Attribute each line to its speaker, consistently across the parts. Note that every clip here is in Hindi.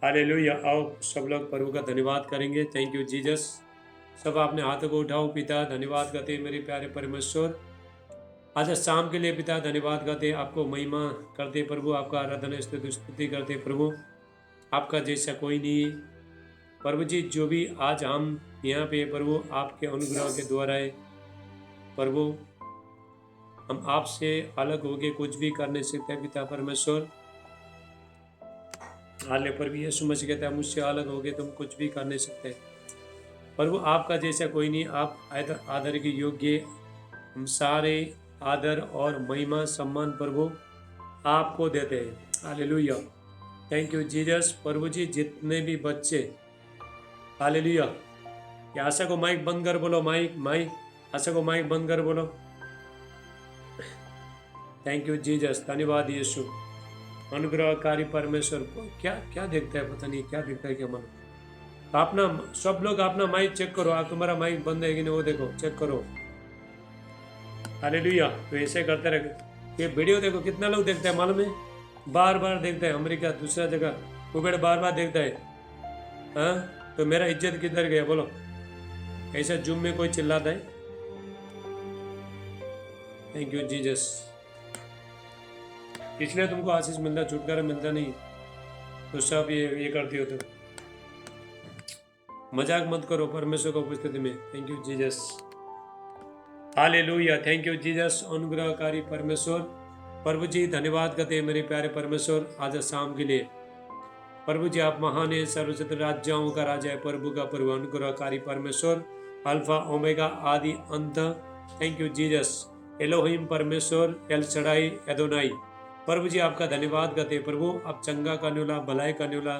Speaker 1: हालेलुया। आओ सब लोग प्रभु का धन्यवाद करेंगे। Thank you Jesus. सब आपने हाथों को उठाओ। पिता धन्यवाद करते हैं मेरे प्यारे परमेश्वर, आज शाम के लिए पिता धन्यवाद करते हैं, आपको महिमा करते हैं प्रभु, आपका आराधना स्तुति करते हैं प्रभु, आपका जैसा कोई नहीं है प्रभु जी। जो भी आज हम यहाँ पे प्रभु आपके अनुग्रह के द्वारा है प्रभु, हम आपसे अलग होके कुछ भी कर नहीं सकते पिता परमेश्वर। हाले पर भी यीशु मसीह कहता है मुझसे अलग होके तुम कुछ भी कर नहीं सकते प्रभु, आपका जैसा कोई नहीं। आप आदर के योग्य, हम सारे आदर और महिमा सम्मान प्रभु आपको देते हैं। हालेलुया। Thank you Jesus. प्रभु जी जितने भी बच्चे, हालेलुया, ये आशा को माइक बंद कर बोलो, माइक माइक आशा को माइक बंद कर बोलो। Thank you Jesus. धन्यवाद यीशु। अनुग्रहकारी परमेश्वर को क्या क्या देखता है, पता नहीं क्या देखता है क्या मन। अपना सब लोग अपना माइक चेक करो, आप तुम्हारा माइक बंद है कि नहीं वो देखो, चेक करो। हालेलुया। तो ऐसे करते रहे। ये वीडियो देखो कितना लोग देखते हैं मालूम है, बार बार देखता है। अमेरिका दूसरा जगह कुबेर बार बार देखता है। हाँ, तो मेरा इज्जत किधर गया बोलो। ऐसा जूम में कोई चिल्लाता है। Thank you Jesus. इसलिए तुमको आशीष मिलता, छुटकारा मिलता नहीं, तो सब ये करती हो। तो मजाक मत करो परमेश्वर की उपस्थिति में। Thank you Jesus. Hallelujah. Thank you Jesus. अनुग्रहकारी परमेश्वर प्रभु जी धन्यवाद करते हैं मेरे प्यारे परमेश्वर आज शाम के लिए। प्रभु जी आप महान है, सर्वशक्त राजाओं का राजा है, प्रभु का प्रभु, अनुग्रहकारी परमेश्वर, अल्फा ओमेगा, आदि अंत। Thank you Jesus. एलोहिम परमेश्वर, एल शडाई, एदोनाई, प्रभु जी आपका धन्यवाद करते हैं प्रभु। आप चंगा करने वाला, भलाई करने वाला,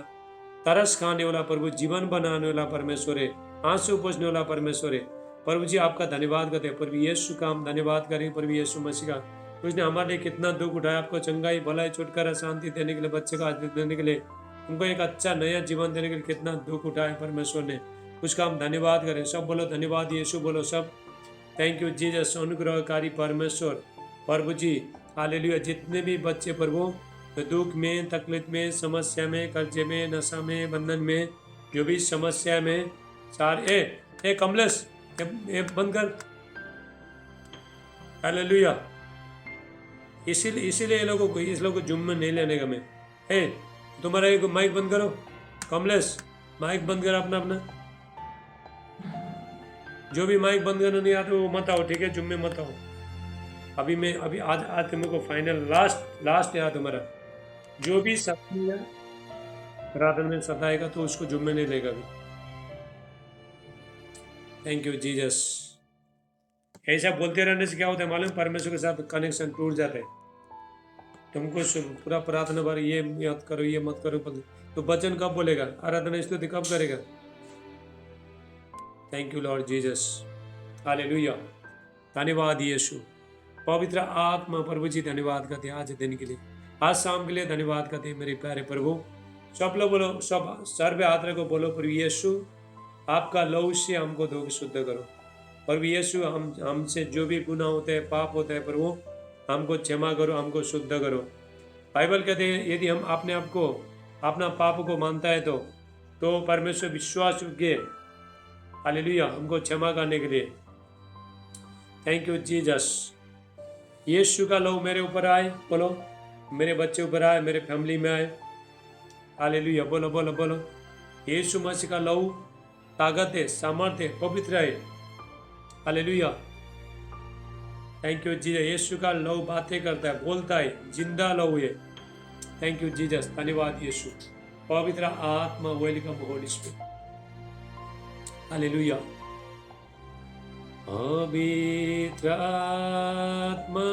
Speaker 1: तरस खाने वाला प्रभु, जीवन बनाने वाला परमेश्वर है, आंसू पोंछने वाला परमेश्वर है। प्रभु जी आपका धन्यवाद करते हैं प्रभु यीशु का हम धन्यवाद करें प्रभु यीशु मसीह का। उसने हमारे लिए कितना दुख उठाया, आपको चंगाई, भलाई, छुटकारा, शांति देने के लिए, बच्चे का देने के लिए, उनको एक अच्छा नया जीवन देने के लिए कितना दुख उठाया परमेश्वर ने, उसका हम धन्यवाद करें। सब बोलो धन्यवाद यीशु, बोलो सब। Thank you Jesus. अनुग्रहकारी परमेश्वर प्रभु जी, हालेलुया। जितने भी बच्चे प्रभु तो दुख में, तकलीफ में, समस्या में, कर्जे में, नशा में, बंधन में, जो भी समस्या में सारे ए कमलेश ए बंद कर। हालेलुया। इसीलिए इस लोगों को जुम्मे में नहीं लेने का मैं। ए तुम्हारा एक माइक बंद करो कमलेश, माइक बंद कर अपना अपना। जो भी माइक बंद करना नहीं आता वो मत आओ, ठीक है, जुम्मे मत आओ। अभी आज तुम को फाइनल लास्ट है तुम्हारा। जो भी राधन में सताएगा तो उसको जुम्मे नहीं लेगा भी। Thank you Jesus. ऐसा बोलते रहने से क्या होता है मालूम, परमेश्वर के साथ कनेक्शन टूट जाता है। तुमको पूरा प्रार्थना भर ये मत करो, ये मत करो, तो वचन कब बोलेगा, आराधना स्तुति कब करेगा। Thank you Lord Jesus. Hallelujah. धन्यवाद यीशु। पवित्र आत्मा प्रभु जी धन्यवाद करते हैं आज दिन के लिए, आज शाम के लिए धन्यवाद करते हैं मेरे प्यारे प्रभु। सब लोग बोलो, सब सर पे हाथ रखो, बोलो प्रभु यीशु आपका लहू से हमको धो के शुद्ध करो। प्रभु यीशु हमसे जो भी गुनाह होते हैं, पाप होता है प्रभु, हमको क्षमा करो, हमको शुद्ध करो। बाइबल कहते हैं यदि हम अपने आप को, अपना पाप को मानता है तो परमेश्वर विश्वास योग्य, हालेलुया, हमको क्षमा करने के लिए। Thank you Jesus. यीशु का लहू मेरे ऊपर आए, बोलो मेरे बच्चे ऊपर आए, मेरे फैमिली में आए। हालेलुया। बोलो बोलो बोलो। यीशु मसीह का लहू ताकत है, सामर्थ्य है, पवित्र है। हालेलुया। Thank you Jesus. यीशु का लहू बातें करता है, बोलता है, जिंदा लहू है। Thank you Jesus. धन्यवाद यीशु। पवित्र आत्मा, वेलकम होली स्पिरिट। हालेलुया। पवित्र आत्मा,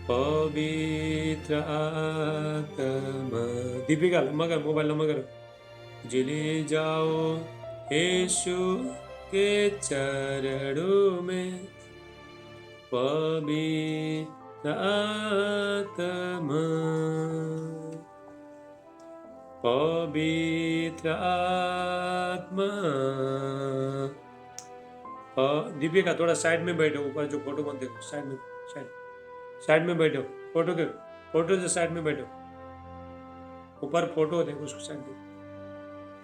Speaker 1: पवित्र आत्मा। दीपिका मगर मोबाइल मगर चले जाओ यीशु के चरणों में, पवित्र आत्मा, पवित्र आत्मा। दीपिका थोड़ा साइड में बैठो, ऊपर जो फोटो मत देखो, साइड में बैठो, फोटो से साइड में बैठो। ऊपर फोटो देखो उसको साइड में।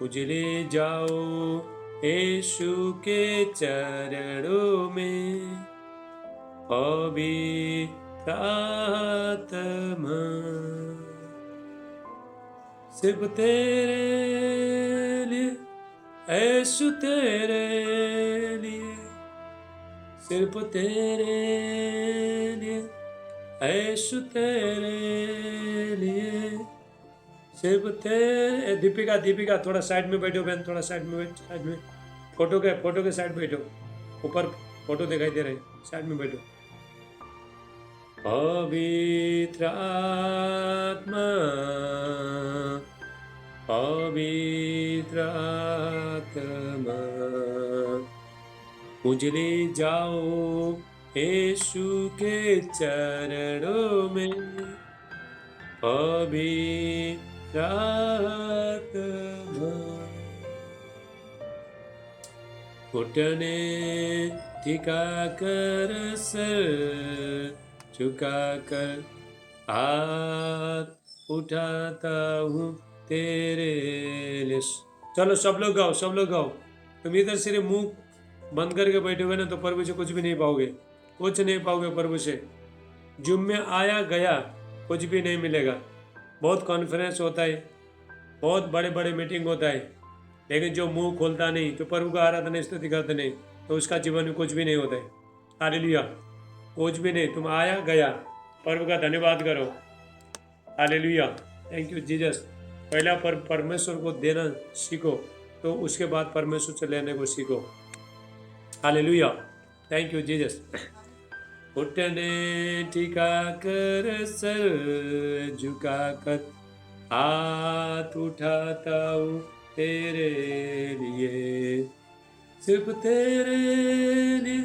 Speaker 1: उजले जाओ यीशु के चरणों में, पवित्र आत्मा सिर्फ तेरे लिए, यीशु तेरे लिए, सिर्फ तेरे लिए, यीशु तेरे लिए, सिर्फ तेरे। दीपिका दीपिका थोड़ा साइड में बैठो बहन, थोड़ा साइड में बैठ, साइड में फोटो के साइड बैठो, ऊपर फोटो दिखाई दे रहे, साइड में बैठो। पवित्र आत्मा, पवित्र आत्मा उजले जाओ यीशु के चरणों में, पवित्र आत्मा घुटने टिका कर सर झुका कर हाथ उठाता हूँ तेरे लिए। चलो सब लोग गाओ, सब लोग गाओ। तुम इधर सिर्फ मुंह बंद करके बैठोगे ना तो प्रभु से कुछ भी नहीं पाओगे, कुछ नहीं पाओगे प्रभु से। जुम में आया गया कुछ भी नहीं मिलेगा। बहुत कॉन्फ्रेंस होता है, बहुत बड़े बड़े मीटिंग होता है, लेकिन जो मुंह खोलता नहीं, तो प्रभु का आराधना स्तुति करते नहीं, तो उसका जीवन में कुछ भी नहीं होता है। हालेलुया, कुछ भी नहीं। तुम आया गया, प्रभु का धन्यवाद करो। Hallelujah, thank you Jesus. पहला परमेश्वर को देना सीखो, तो उसके बाद परमेश्वर से लेने को सीखो। Hallelujah, thank you Jesus. घुटने टिका कर सर झुका कर हाथ उठाता हूँ तेरे लिए, सिर्फ तेरे लिए,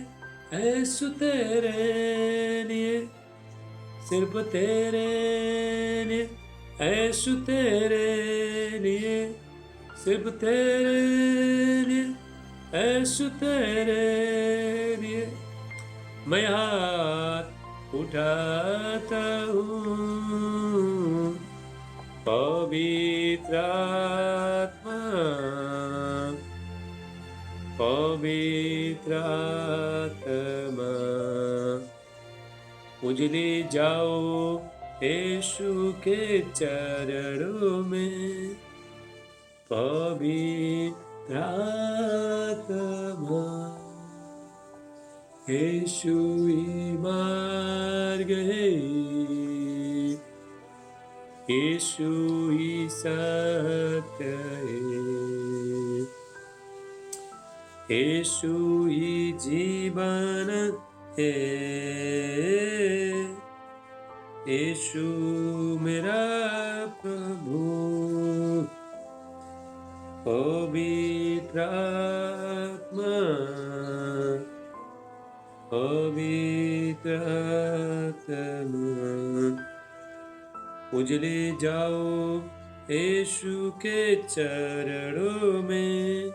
Speaker 1: यीशु तेरे लिए, सिर्फ तेरे लिए, यीशु तेरे लिए, सिर्फ तेरे लिए, यीशु तेरे लिए मैं हाथ उठाता हूँ। पवित्र आत्मा, पवित्र आत्मा उजले जाओ यीशु के चरणों में, पवित्र आत्मा यीशु ही मार्ग है, यीशु ही सत्य है, यीशु ही जीवन है, यीशु मेरा प्रभु। पवित्र आत्मा, पवित्र आत्मा उजले जाओ यीशु के चरणों में,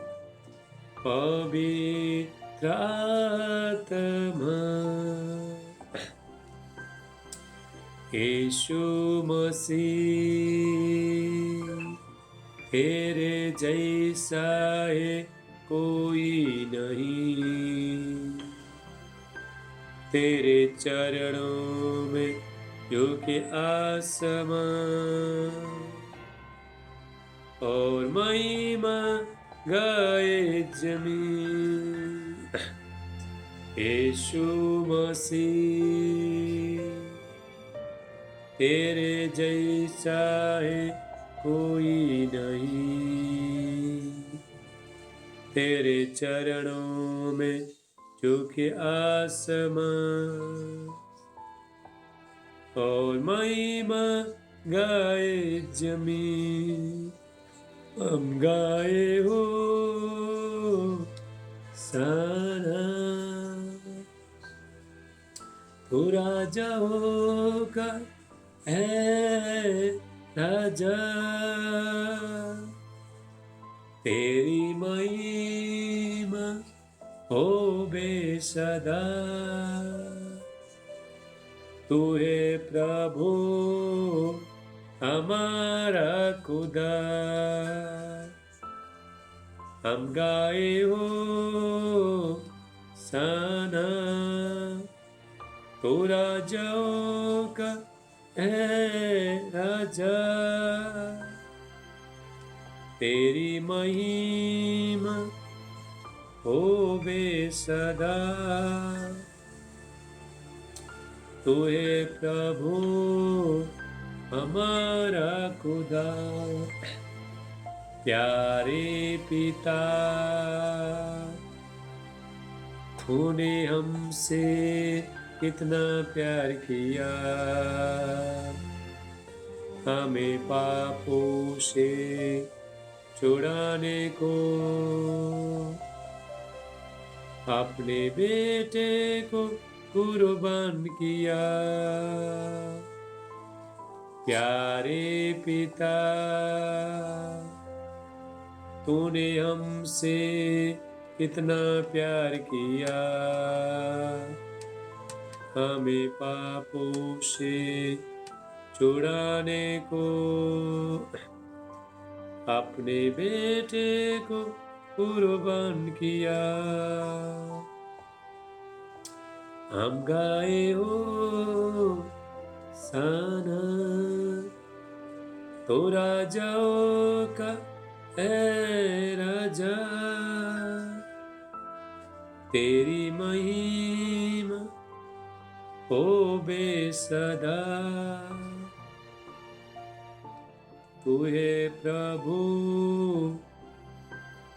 Speaker 1: पवित्र आत्मा यीशु मसीह तेरे जैसा है कोई नहीं, तेरे चरणों में जो कि आसमां और महिमा गाए जमीन। यीशु मसीह तेरे जैसा है कोई नहीं, तेरे चरणों में जो कि आसमां और महिमा गाए जमीन। हम गाए हो सारा, तू राजा होगा है राजा, तेरी महिमा हो बेसदा, तू है प्रभु हमारा खुदा। हम गाए हो सना, तो राजाओं का है राजा। तेरी महिमा होवे सदा। तू है प्रभु हमारा खुदा। प्यारे पिता, तूने हमसे कितना प्यार किया। हमें पापों से छुड़ाने को अपने बेटे को कुर्बान किया। प्यारे पिता, तूने हमसे कितना प्यार किया। हमें पापों से छुड़ाने को अपने बेटे को कुर्बान किया। हम गाए हो सना, तो राजाओं का है राजा। तेरी महिमा होवे सदा। तू है प्रभु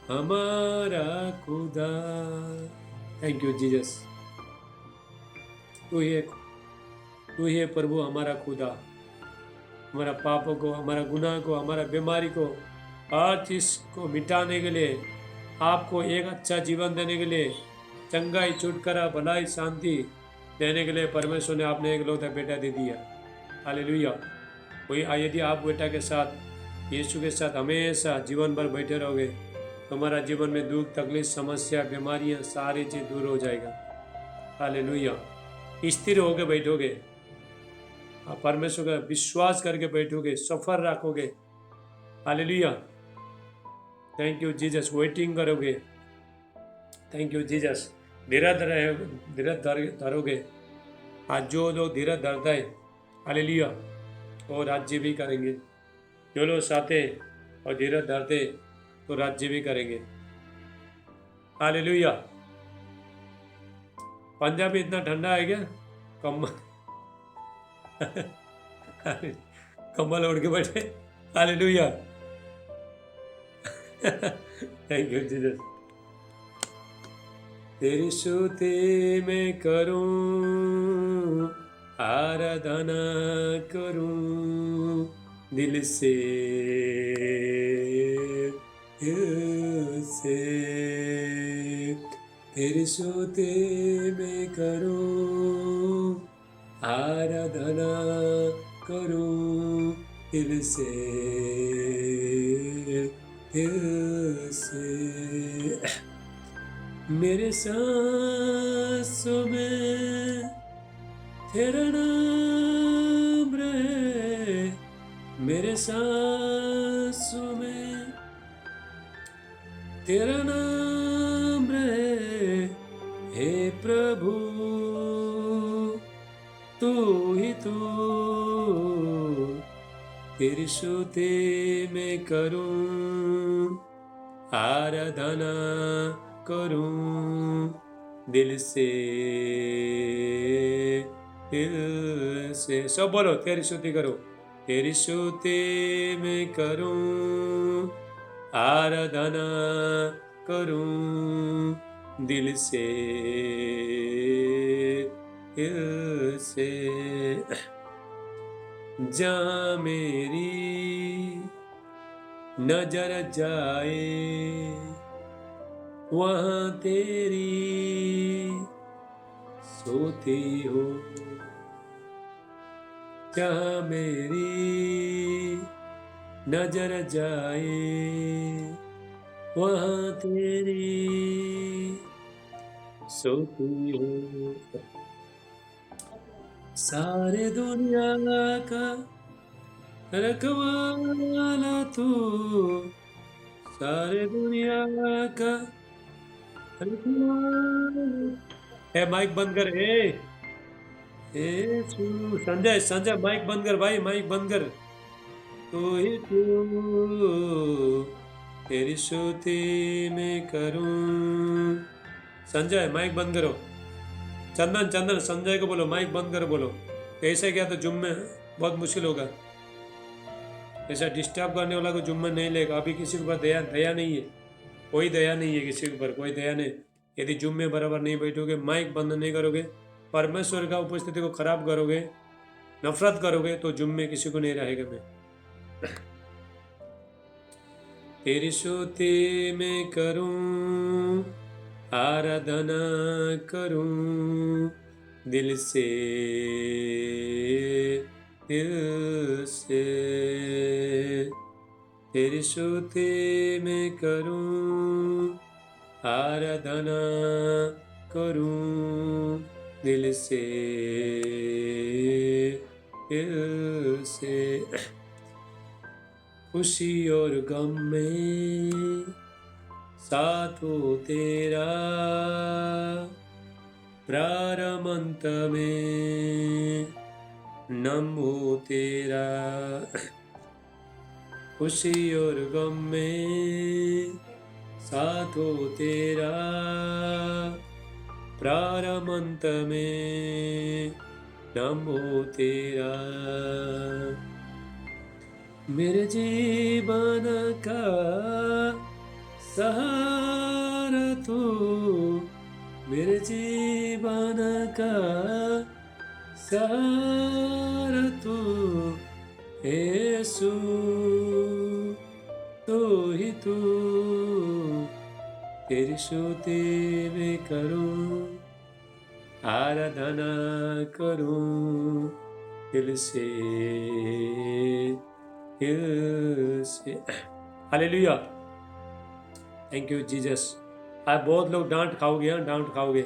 Speaker 1: हमारा खुदा। Thank you Jesus. तू ही है प्रभु हमारा खुदा। हमारा पापों को, हमारा गुनाह को, हमारा बीमारी को, हर चीज़ को मिटाने के लिए, आपको एक अच्छा जीवन देने के लिए, चंगाई, छुटकारा, भलाई, शांति देने के लिए परमेश्वर ने आपने एक लौता बेटा दे दिया। हालेलुया। कोई यदि आप बेटा के साथ, यीशु के साथ हमेशा जीवन भर बैठे रहोगे, तुम्हारा जीवन में दुख, तकलीफ, समस्या, बीमारियां, सारी चीज़ दूर हो जाएगा। हालेलुया। स्थिर होके बैठोगे, आप परमेश्वर का विश्वास करके बैठोगे, सफर रखोगे। Hallelujah. Thank you Jesus. Waiting करोगे। Thank you Jesus. धीरज धरोगे। आज जो लोग धीरज धरता है, हालेलुया, वो राज्य भी करेंगे। जो लोग साथे और धीरज धरते तो राज्य भी करेंगे। हालेलुया। पंजाब में इतना ठंडा है क्या? कम्बल ओढ़ के बैठे। हालेलुया। Thank you Jesus. तेरी स्तुति मैं करूं, आराधना करूं दिल से, तेरी स्तुति मैं करूं, आराधना करूं दिल से, मेरे सांसों में तेरा नाम रहे, मेरे सांसों में तेरा नाम रहे। हे प्रभु तू ही तू, तेरी स्तुति मैं करूं, आराधना करूं दिल से, दिल से। सब बोलो, तेरी स्तुति करो। तेरी स्तुति मैं करूं, आराधना करूं दिल से, दिल से। जहाँ मेरी नजर जाए वहाँ तेरी सोती हो, जहाँ मेरी नजर जाए वहाँ तेरी सोती हो। सारे दुनिया का रखवाला तू सारे दुनिया का रखवाला। ए माइक बंद कर। संजय संजय माइक बंद कर भाई, माइक बंद कर। तू ही तू तेरी स्तुति मैं करूं। संजय माइक बंद करो। चंदन चंदन संजय को बोलो माइक बंद करो बोलो। ऐसे क्या तो जुम में बहुत मुश्किल होगा। ऐसा डिस्टर्ब करने वाला को जुम्मन नहीं लेगा। अभी किसी के ऊपर दया दया नहीं है, कोई दया नहीं है किसी के ऊपर, कोई दया नहीं। यदि जुम में बराबर नहीं बैठोगे, माइक बंद नहीं करोगे, परमेश्वर का उपस्थिति को खराब करोगे, नफरत करोगे, तो जुम में किसी को नहीं रहेगा। मैं तेरी स्तुति में करूं, आराधना करूं दिल से, दिल से। तेरी स्तुति में करूं, आराधना करूं दिल से, दिल से। खुशी और गम में साथ हो तेरा, प्रारंभ अंत में नम हो तेरा। खुशी और गम में साथ हो तेरा, प्रारंभ अंत में नम हो तेरा। मेरे जीवन का सहारा तू, मेरे जीवन का सहारा तू, यीशु तू ही तू। तेरी स्तुति मैं करूं, आराधना करूं दिल से, दिल से। Hallelujah, thank you Jesus. आज बहुत लोग डांट खाओगे, हाँ डांट खाओगे।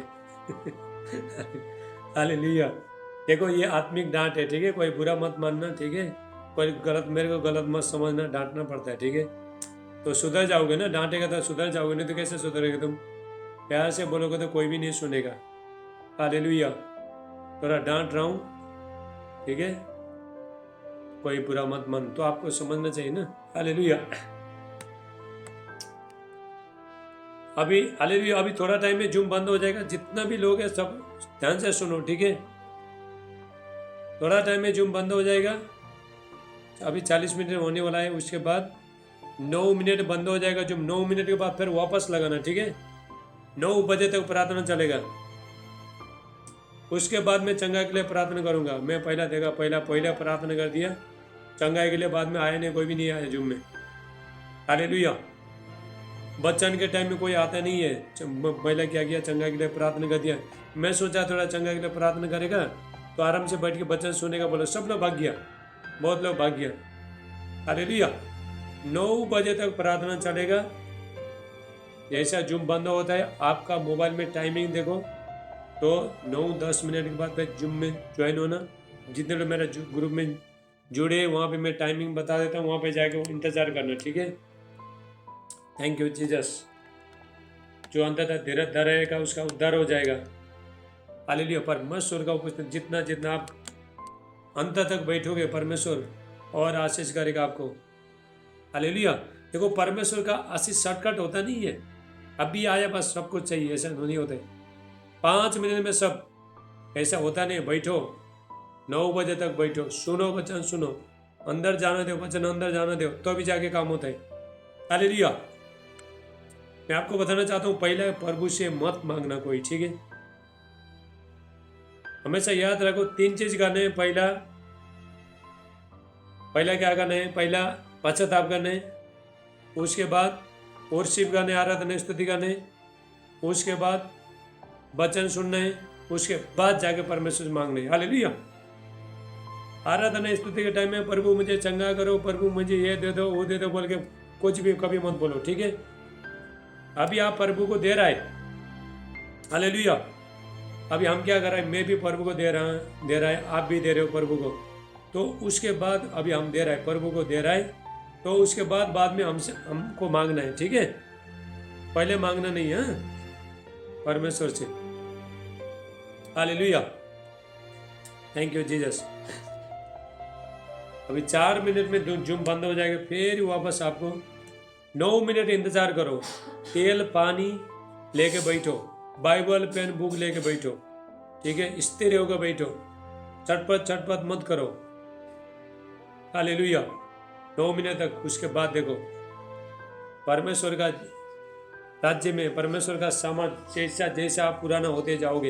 Speaker 1: हालेलुया। देखो ये आत्मिक डांट है, ठीक है, कोई बुरा मत मानना, ठीक है, कोई गलत मेरे को गलत मत समझना, डांटना पड़ता है, ठीक है। तो सुधर जाओगे ना, डांटेगा तो सुधर जाओगे, नहीं तो कैसे सुधरेगे तुम। प्यार से बोलोगे तो कोई भी नहीं सुनेगा। हालेलुया। थोड़ा डांट रहा हूँ, ठीक है, कोई बुरा मत मान, तो आपको समझना चाहिए ना। हालेलुया। अभी हालेलुया, अभी थोड़ा टाइम में जूम बंद हो जाएगा। जितना भी लोग हैं सब ध्यान से सुनो, ठीक है। थोड़ा टाइम में जूम बंद हो जाएगा। अभी 40 मिनट होने वाला है, उसके बाद 9 मिनट बंद हो जाएगा जूम। 9 मिनट के बाद फिर वापस लगाना, ठीक है। 9 बजे तक प्रार्थना चलेगा। उसके बाद मैं चंगाई के लिए प्रार्थना करूंगा। मैं पहला प्रार्थना कर दिया चंगाई के लिए, बाद में आया नहीं, कोई भी नहीं आया जूम में। हालेलुया। बच्चन के टाइम में कोई आता नहीं है। पहले क्या किया, चंगाई के लिए प्रार्थना कर दिया। मैं सोचा थोड़ा चंगाई के लिए प्रार्थना करेगा तो आराम से बैठ के बच्चन सुनेगा, बोलो सब लोग भाग गया, बहुत लोग भाग गया। हालेलुया। 9 बजे तक प्रार्थना चलेगा। जैसा जूम बंद होता है, आपका मोबाइल में टाइमिंग देखो, तो 9-10 मिनट के बाद फिर जूम में ज्वाइन होना। जितने लोग मेरा ग्रुप में जुड़े, वहाँ पे मैं टाइमिंग बता देता हूँ, वहाँ पे जाके इंतज़ार करना, ठीक है। Thank you Jesus. जो अंततः धीरज रहेगा उसका उद्धार हो जाएगा। हालेलुया। परमेश्वर का उपस्थित जितना जितना आप अंत तक बैठोगे, परमेश्वर और आशीष करेगा आपको। हालेलुया। देखो परमेश्वर का आशीष शॉर्टकट होता नहीं है, अभी आया बस सब कुछ चाहिए, ऐसा नहीं होता है 5 मिनट में सब, ऐसा होता नहीं। बैठो 9 बजे तक बैठो, सुनो वचन, सुनो, अंदर जाना दो वचन, अंदर जाना दो, तो भी जाके काम होता है। हालेलुया। मैं आपको बताना चाहता हूँ, पहले प्रभु से मत मांगना कोई, ठीक है। हमेशा याद रखो 3 चीज करने हैं। पहला क्या करना है, पहला पश्चाताप करना है, उसके बाद वर्शिप करने, आराधना स्तुति करने, उसके बाद वचन सुनना है, उसके बाद जाके परमेश्वर से मांगना है। हालेलुया। आराधना स्तुति के टाइम में प्रभु मुझे चंगा करो, प्रभु मुझे ये दे दो, वो दे दो बोल के कुछ भी कभी मत बोलो, ठीक है। अभी आप प्रभु को दे रहा है। हालेलुया। अभी हम क्या कर रहे हैं, मैं भी प्रभु को दे रहा है, आप भी दे रहे हो प्रभु को। तो उसके बाद अभी हम दे रहे हैं, प्रभु को दे रहा है, तो उसके बाद में हमको मांगना है, ठीक है? पहले मांगना नहीं है परमेश्वर से। Hallelujah, thank you Jesus. अभी 4 मिनट में जूम बंद हो जाएगा, फिर वापस आपको 9 मिनट इंतजार करो। तेल पानी लेके बैठो, बाइबल पेन बुक लेके बैठो, ठीक है? स्थिर होकर बैठो, चटपट मत करो। हालेलुया, 9 मिनट तक। उसके बाद देखो परमेश्वर का राज्य में, परमेश्वर का सामर्थ जैसा जैसा आप पुराना होते जाओगे,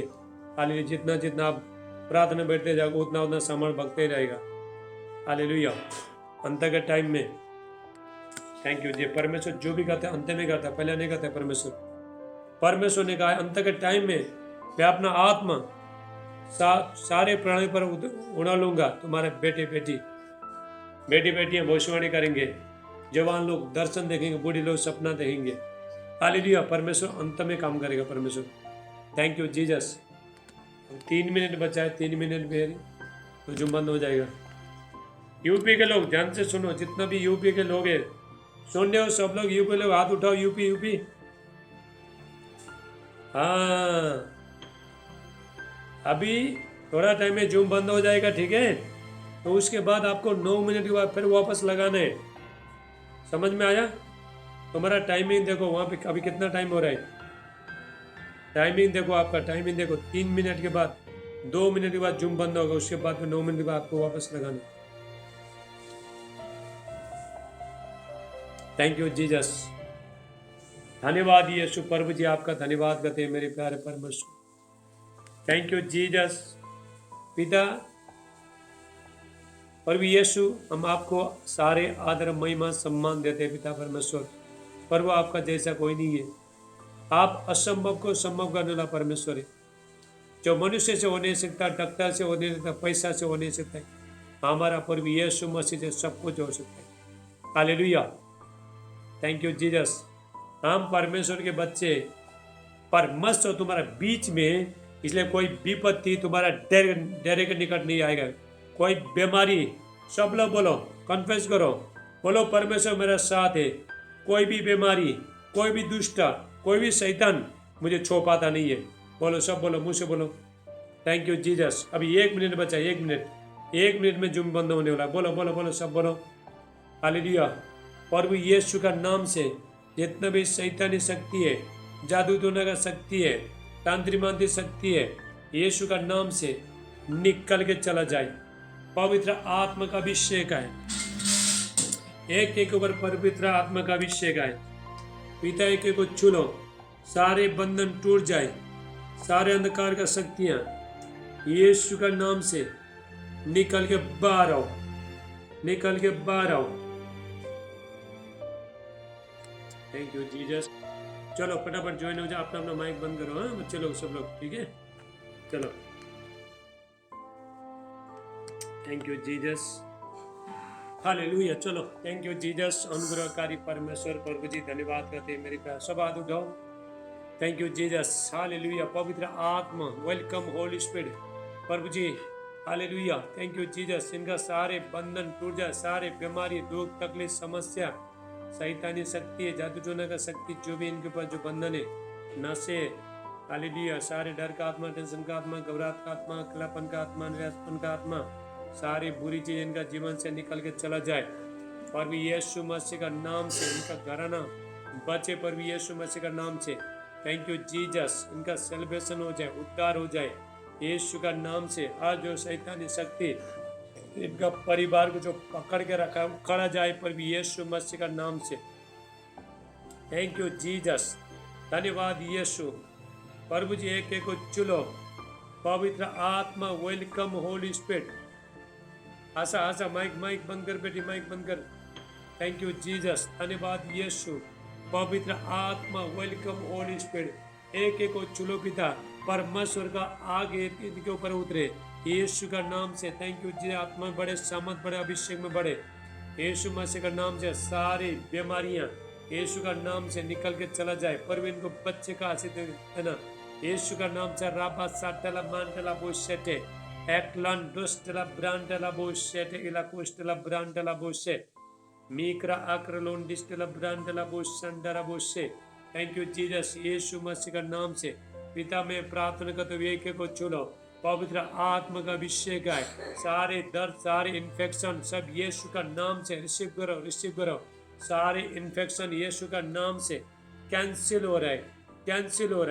Speaker 1: हालेलुया, जितना जितना आप प्रार्थना बैठते जाओगे उतना उतना सामर्थ बढ़ते रहेगा। हालेलुया, अंत के टाइम में थैंक यू जी। परमेश्वर जो भी करता है अंत में करता है, पहले नहीं करता है। परमेश्वर ने कहा अंत के टाइम में मैं अपना आत्मा सारे प्राणी पर उड़ा लूंगा। तुम्हारे बेटे बेटियां भविष्यवाणी करेंगे, जवान लोग दर्शन देखेंगे, बूढ़े लोग सपना देखेंगे। हालेलुया, परमेश्वर अंत में काम करेगा। परमेश्वर, थैंक यू जीसस। 3 मिनट बचा है, 3 मिनट में तो जुम बंद हो जाएगा। यूपी के लोग ध्यान से सुनो, जितना भी यूपी के लोग है सुन रहे हो, सब लोग यूपी लोग हाथ उठाओ। यूपी हाँ, अभी थोड़ा टाइम में जूम बंद हो जाएगा, ठीक है? तो उसके बाद आपको 9 मिनट के बाद फिर वापस लगाना है। समझ में आया? तुम्हारा टाइमिंग देखो वहाँ पे अभी कितना टाइम हो रहा है। टाइमिंग देखो, आपका टाइमिंग देखो। 3 मिनट के बाद, 2 मिनट के बाद जूम बंद होगा, उसके बाद में 9 मिनट के बाद आपको वापस लगाना है। थैंक यू जीसस, धन्यवाद यीशु। प्रभु जी आपका धन्यवाद करते हैं मेरे प्यारे परमेश्वर। Thank you Jesus. पिता प्रभु यीशु, हम आपको सारे आदर महिमा सम्मान देते हैं पिता परमेश्वर। प्रभु आपका जैसा कोई नहीं है। आप असंभव को संभव करने वाला परमेश्वर है। जो मनुष्य से हो नहीं सकता, डॉक्टर से हो नहीं सकता, पैसा से हो नहीं सकता, हमारा प्रभु यीशु मसीह से सब कुछ हो सकता है। Hallelujah, thank you Jesus. हम परमेश्वर के बच्चे पर मस्त हो तुम्हारा बीच में, इसलिए कोई विपत्ति तुम्हारा डेरे के निकट नहीं आएगा। कोई बीमारी, सब लोग बोलो, कन्फेस करो, बोलो परमेश्वर मेरा साथ है। कोई भी बीमारी, कोई भी दुष्ट, कोई भी शैतान मुझे छू पाता नहीं है। बोलो, सब बोलो, मुझसे बोलो। Thank you Jesus. अभी 1 मिनट बचा, 1 मिनट में जुम बंद होने वाला। बोलो बोलो बोलो, सब बोलो। हालेलुया, प्रभु यीशु का नाम से जितना भी शैतानी शक्ति है, जादू टोना का शक्ति है, तांत्रिक मांत्रिक शक्ति है, यीशु का नाम से निकल के चला जाए। पवित्र आत्मा का अभिषेक है, एक एक ऊपर पवित्र आत्मा का अभिषेक है। पिता एक एक को छूलो, सारे बंधन टूट जाए, सारे अंधकार का शक्तियां यीशु का नाम से निकल के बाहर आओ, निकल के बाहर आओ। Thank you Jesus. चलो फटाफट ज्वाइन हो जाओ, अपना अपना माइक बंद करो। हाँ बच्चे लोग, सब लोग, ठीक है? चलो, थैंक यू जीसस। हालेलुया, चलो, थैंक यू जीसस। अनुग्रहकारी परमेश्वर प्रभु जी धन्यवाद करते हैं मेरे प्यार, सब हाथ उठाओ। Thank you Jesus. हालेलुया, पवित्र आत्मा, वेलकम होली स्पिरिट प्रभु जी। Hallelujah, thank you Jesus. इनका सारे बंधन टूट जाए, सारे बीमारी, दुख, तकलीफ, समस्या, शैतानी शक्ति है, जादू टोना का शक्ति, जो भी इनके ऊपर जो बंधन है, नशे, हालेलुया, सारे डर का आत्मा, टेंशन का आत्मा, घबराहट का आत्मा, अकेलापन का आत्मा, निराशपन का आत्मा, सारी बुरी चीज इनका जीवन से निकल के चला जाए। प्रभु यीशु मसीह का नाम से इनका घराना बचे, प्रभु यीशु मसीह का नाम से। Thank you Jesus. इनका सेलिब्रेशन हो जाए, उद्धार हो जाए यीशु का नाम से। आज जो शैतानी शक्ति इनका परिवार को जो पकड़ के रखा है, उखड़ा जाए प्रभु यीशु मसीह का नाम से। थैंक यू जीसस, धन्यवाद यीशु। प्रभु जी एक एक को चुलो, पवित्र आत्मा, वेलकम होली स्पिरिट। आशा माइक बंद कर बेटी, माइक बंद कर। थैंक यू जीसस, धन्यवाद यीशु। पवित्र आत्मा, वेलकम होली स्पिरिट। एक एक को चुलो पिता, परमेश्वर का आगे इनके ऊपर उतरे यीशु का नाम से। थैंक यू जी, आत्मा बड़े, सामर्थ बड़े, अभिषेक में बड़े यीशु मसीह का नाम से। सारी बीमारियां यीशु का नाम से निकल के चला जाए। पर इनको बच्चे का आशीष है ना, यीशु का नाम से। राबा साटला मांटला बोशेटे, Eklan dostela brandela boshete ila kostela brandela boshe. Mikra akralon distela brandela boshandara boshe. Thank you Jesus, यीशु मसीह का नाम से पिता में प्रार्थना करते हुए एक को चुनो, पवित्र आत्मा का अभिषेक है, सारे दर्द सारे इन्फेक्शन सब यीशु का नाम से रिसीव करो, सारे इन्फेक्शन यीशु का नाम से कैंसिल हो रहा है, कैंसिल हो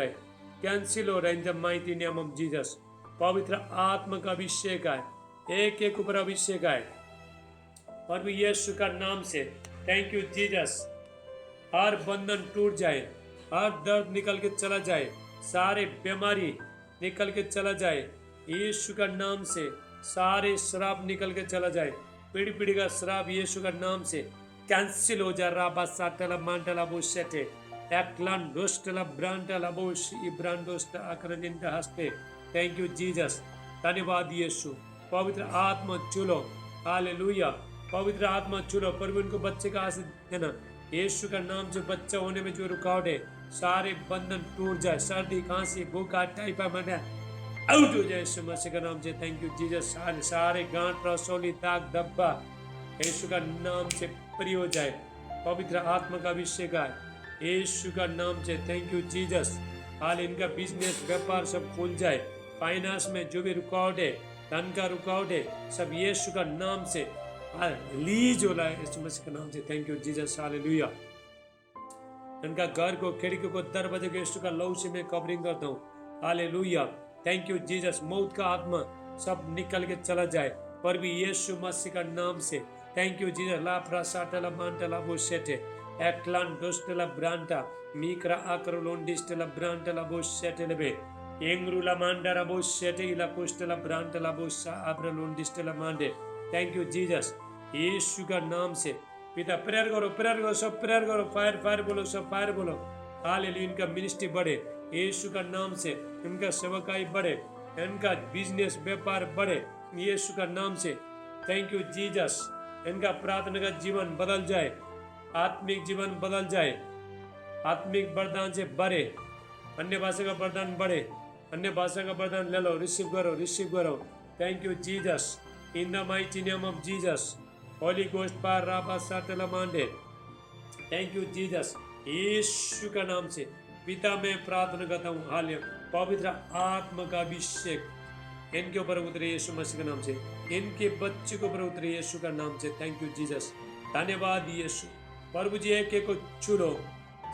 Speaker 1: रहा है इन the mighty name of Jesus. पवित्र आत्मा का अभिषेक है, एक एक ऊपर अभिषेक है प्रभु यीशु का नाम से। Thank you Jesus. हर बंधन टूट जाए, हर दर्द निकल के चला जाए, सारे बीमारी निकल के चला जाए यीशु का नाम से, सारे श्राप निकल के चला जाए, पीढ़ी पीढ़ी का श्राप यीशु का नाम से कैंसिल हो जाए। राबा साटला मांटला बोशेटे एक्लान दोस्टला ब्रांटला बोश इब्रांडोस्ट आक्रनिंद हस्ते। थैंक यू जीसस, धन्यवाद यीशु। पवित्र आत्मा चुलो, हालेलुया। पवित्र आत्मा चुलो, प्रभु इनको बच्चे का आशीष देना यीशु का नाम से। बच्चा होने में जो रुकावट है सारे बंधन टूट जाए, सर्दी खांसी भूखा टाइफाइड आउट हो जाए यीशु मसीह का नाम से। Thank you Jesus. सारे गांठ रसोली दाग धब्बा यीशु का नाम से फ्री हो जाए। पवित्र आत्मा का अभिषेक है यीशु का नाम से। Thank you Jesus. हाल इनका बिजनेस व्यापार सब खुल जाए, फाइनेंस में जो भी रुकावट है, धन का रुकावट है, सब यीशु का नाम से रिलीज हो रहा है यीशु मसीह के नाम से। Thank you Jesus, hallelujah. इनका घर को, खिड़की को, दरवाजे को यीशु का लहू से मैं कवरिंग करता हूँ, हालेलुया। Thank you Jesus. मौत का आत्मा सब निकल के चला जाए पर भी यीशु मसीह का नाम से। Thank you Jesus. ला प्रासाटला मांटला बोशेटे एक्लान दोस्टला ब्रांटा मीकरा आक्रलोन डिस्टला ब्रांटला बोशेटे लेबे एंग्रुला मांडारा बोशेटे इला कोस्टला ब्रांटला बोशा आब्रलोन डिस्टला मांडे। Thank you Jesus. यीशु का नाम से पिता प्रेयर करो, सब प्रेयर करो, फायर बोलो, सब फायर बोलो। हालेलुया। इनका मिनिस्ट्री बढ़े यीशु का नाम से, इनका सेवकाई बढ़े, इनका बिजनेस व्यापार बढ़े यीशु का नाम से। Thank you Jesus. इनका प्रार्थना का जीवन बदल जाए, आत्मिक जीवन बदल जाए, आत्मिक वरदान से बढ़े, अन्य भाषा का वरदान बढ़े, अन्य भाषा का वरदान ले लो, रिसीव करो। Thank you Jesus. In the mighty name of Jesus, holy ghost पार राबा साटला मांडे। Thank you Jesus. यीशु का नाम से पिता में प्रार्थना करता हूँ, हालेलुया। पवित्र आत्मा का अभिषेक इनके ऊपर उतरे यीशु मसीह के नाम से, इनके बच्चे के ऊपर उतरे यीशु का नाम से। थैंक यू जीसस, धन्यवाद यीशु। प्रभु जी एक एक को छूलो,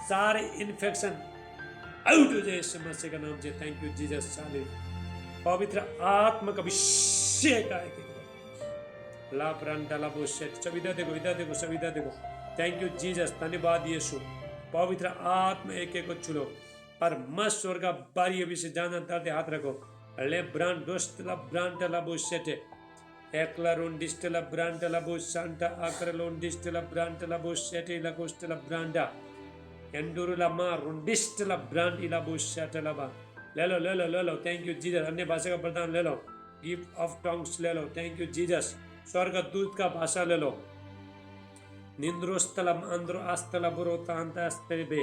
Speaker 1: सारे इन्फेक्शन आउट हो जाए यीशु मसीह का नाम से। Thank you Jesus, hallelujah. पवित्र आत्मा का अभिषेक आए ला प्रांता ला बोशेट। सब इधर देखो। थैंक यू जीसस, धन्यवाद यीशु। पवित्र आत्मा एक एक को छूलो और मस्त स्वर का बारी अभी से जाना दर्द हाथ रखो। ले ब्रांड दोस्तला ब्रांटला बोशेटे एक्लारोन डिस्टला ब्रांटला बोशांटा आक्रलोन डिस्टला ब्रांटला बोशेटे ला कोस्टला ब्रांडा एंडुरुला मारोन डिस्टला ब्रांड इला बोशाटला बा। ले लो। Thank you Jesus. अन्य भाषा का वरदान ले लो, गिफ्ट ऑफ टंग्स ले लो। Thank you Jesus. स्वर्ग दूत का भाषा ले लो। निंद्रोस्तला आंद्रो आस्तला बुरोता अंता अस्तलिबे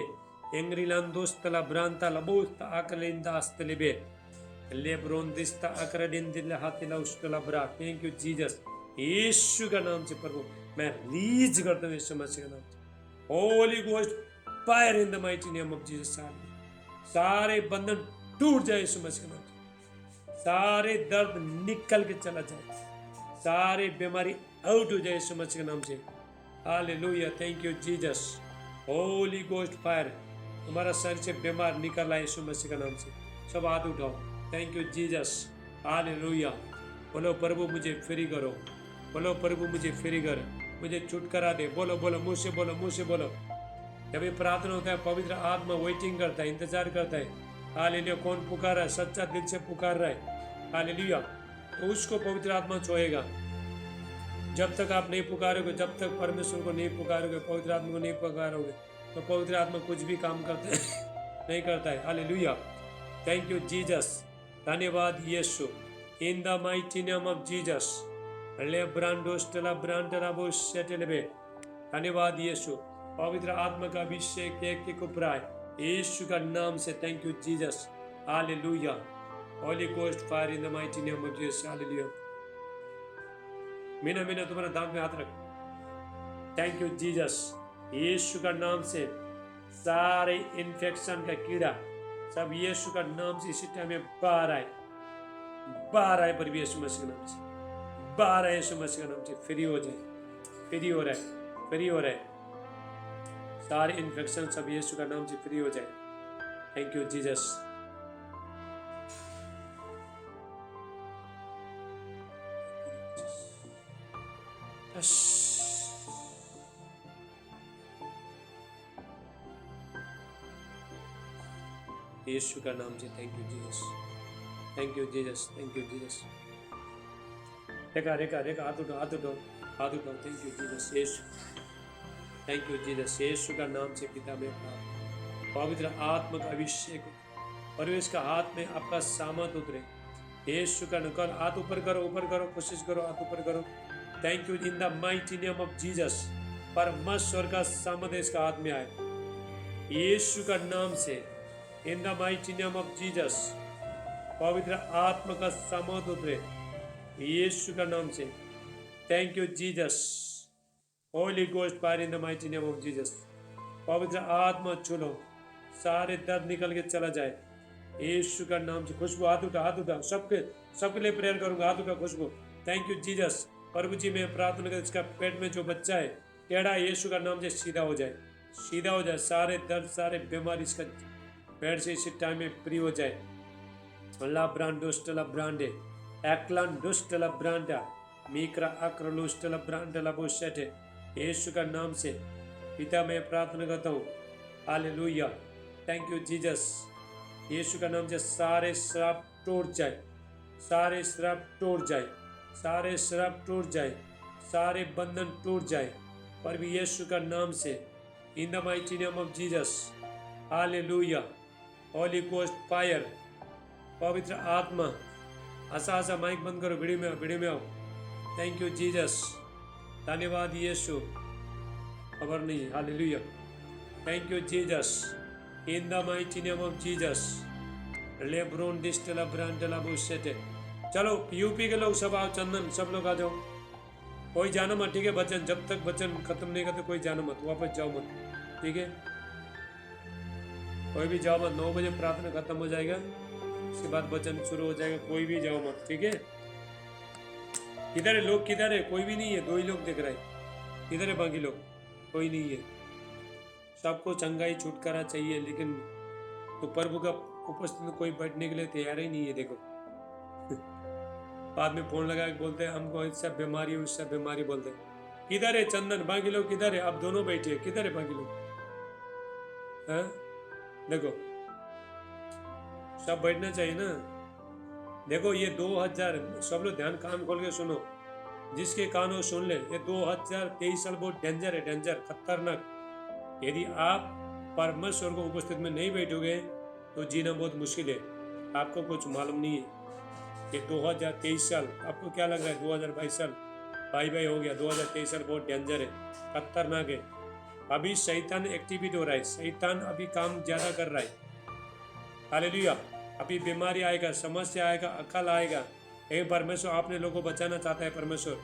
Speaker 1: एंग्रिलांदोस्तला ब्रांता लबोस्ता आकलिंदा अस्तलिबे लेब्रोंदिस्ता अक्रडिंदिला हाथिला उस्तला ब्रा। Thank you Jesus. यीशु का नाम से प्रभु मैं रिलीज करता हूँ यीशु मसीह का नाम से। Holi ghost fire in the mighty name of Jesus. सारे बंधन टूट जाए यीशु मसीह के नाम से, सारे दर्द निकल के चला जाए, सारे बीमारी आउट हो जाए यीशु मसीह के नाम से। Hallelujah. Thank you Jesus. Holy ghost fire हमारा शरीर से बीमार निकल आए यीशु मसीह का नाम से। सब हाथ उठाओ। Thank you Jesus, hallelujah. बोलो प्रभु मुझे फ्री करो, बोलो प्रभु मुझे फ्री कर, मुझे छुटकारा दे। बोलो मुँह से बोलो। जब ये प्रार्थना होता है पवित्र आत्मा वेटिंग करता है, इंतजार करता है। हालेलुया। कौन पुकार रहा है, सच्चा दिल से पुकार रहा है, हालेलुया, तो उसको पवित्र आत्मा छुएगा। जब तक आप नहीं पुकारोगे, जब तक परमेश्वर को नहीं पुकारोगे, पवित्र आत्मा को नहीं पुकारोगे, तो पवित्र आत्मा कुछ भी काम करता है नहीं करता है। हालेलुया। थैंक यू जीसस, धन्यवाद यीशु। In the mighty name of Jesus ले ब्रांडोस्टला ब्रांडरा बोशेटेलेबे। धन्यवाद यीशु। पवित्र आत्मा का अभिषेक एक ऊपर आए यीशु का नाम से। Thank you Jesus, hallelujah. Holy Ghost fire in the mighty name of Jesus. Hallelujah. Meena Meena तुम्हारा दांत में हाथ रख. Thank you Jesus. यीशु का नाम से सारे इन्फेक्शन का कीड़ा सब यीशु का नाम से इसी टाइम में बाहर आए. बाहर आए पर यीशु मसीह के नाम से. बाहर आए यीशु मसीह के नाम से. फ्री हो जाए. फ्री हो रहा है. फ्री हो रहा है. सारे इन्फेक्शन सब यीशु का नाम से फ्री हो जाए. Thank you Jesus. यीशु का नाम से. Thank you Jesus. Thank you Jesus. Thank you Jesus. Rekha Rekha Rekha हाथ उठाओ. हाथ उठाओ. हाथ उठाओ. Thank you Jesus. यीशु. Thank you Jesus. यीशु का नाम से पिता में प्राप्त पवित्र आत्मा का अभिषेक परवेश का हाथ में आपका सामर्थ उतरे. यीशु का नकल हाथ ऊपर करो. ऊपर करो. कोशिश करो. हाथ ऊपर करो. Thank you in the mighty name of Jesus. परमेश्वर का सामर्थ इसका हाथ में आए यीशु का नाम से. In the mighty name of Jesus पवित्र आत्मा का सामर्थ उतरे यीशु का नाम से. Thank you Jesus. Holy ghost fire in the mighty name of Jesus. पवित्र आत्मा छूलो. सारे दर्द निकल के चला जाए यीशु का नाम से. खुशबू हाथ उठा. हाथ उठा. सबके लिए प्रेयर करूंगा. हाथ उठा. खुशबू. Thank you Jesus. प्रभु जी मैं प्रार्थना कर इसका पेट में जो बच्चा है टेढ़ा यीशु का नाम से सीधा हो जाए. सीधा हो जाए. सारे दर्द सारे बीमारी इसका पेट से इसी टाइम में फ्री हो जाए. ला ब्रांडोस्टला ब्रांडे एक्लान डोस्टला ब्रांडा मीक्रा अक्रलोस्टला ब्रांडला बोशटे यीशु का नाम से पिता मैं प्रार्थना करता हूँ. हालेलुया. Thank you Jesus. यीशु का नाम से सारे श्राप टूट जाए. सारे श्राप टूट जाए. सारे श्राप टूट जाए. सारे बंधन टूट जाए पर भी यीशु का नाम से. In the mighty name of Jesus. Hallelujah. Holi ghost fire. पवित्र आत्मा. आशा माइक बंद करो. वीडियो में आओ. वीडियो में आओ. Thank you Jesus. धन्यवाद यीशु. खबर नहीं. Hallelujah. Thank you Jesus. In the mighty name of Jesus. लेब्रोन डिस्टला ब्रांडला बुशेटे. चलो यूपी के लोग सब आओ. चंदन सब लोग आ जाओ. कोई जाना मत. ठीक है. वचन जब तक वचन खत्म नहीं करते कोई जाना मत. वापस जाओ मत. ठीक है. कोई भी जाओ मत. 9 बजे प्रार्थना खत्म हो जाएगा. उसके बाद वचन शुरू हो जाएगा. कोई भी जाओ मत. ठीक है. किधर है लोग? किधर है? कोई भी नहीं है. 2 ही लोग दिख रहे हैं. किधर है बाकी लोग? कोई नहीं है. सबको चंगाई छुटकारा चाहिए लेकिन तो प्रभु का उपस्थिति में कोई बैठने के लिए तैयार ही नहीं है. देखो बाद में फोन लगा के बोलते हैं हमको इससे बीमारी उससे बीमारी बोलते हैं. किधर है चंदन? बाकी लोग किधर है? आप दोनों बैठे हैं. किधर है बाकी लोग? हाँ देखो सब बैठना चाहिए ना. देखो ये 2000 सब लोग ध्यान कान खोल के सुनो. जिसके कान हो सुन ले. ये 2023 साल बहुत डेंजर है. डेंजर खतरनाक. यदि आप परमेश्वर को उपस्थित में नहीं बैठोगे तो जीना बहुत मुश्किल है. आपको कुछ मालूम नहीं है. ये 2023 साल आपको क्या लग रहा है? 2022 साल बाई हो गया. 2023 साल बहुत डेंजर है. खतरनाक है. अभी शैतान एक्टिवेट हो रहा है. शैतान अभी काम ज्यादा कर रहा है. हालेलुया. अभी बीमारी आएगा. समस्या आएगा. अकाल आएगा. हे परमेश्वर आपने लोगों को बचाना चाहता है. परमेश्वर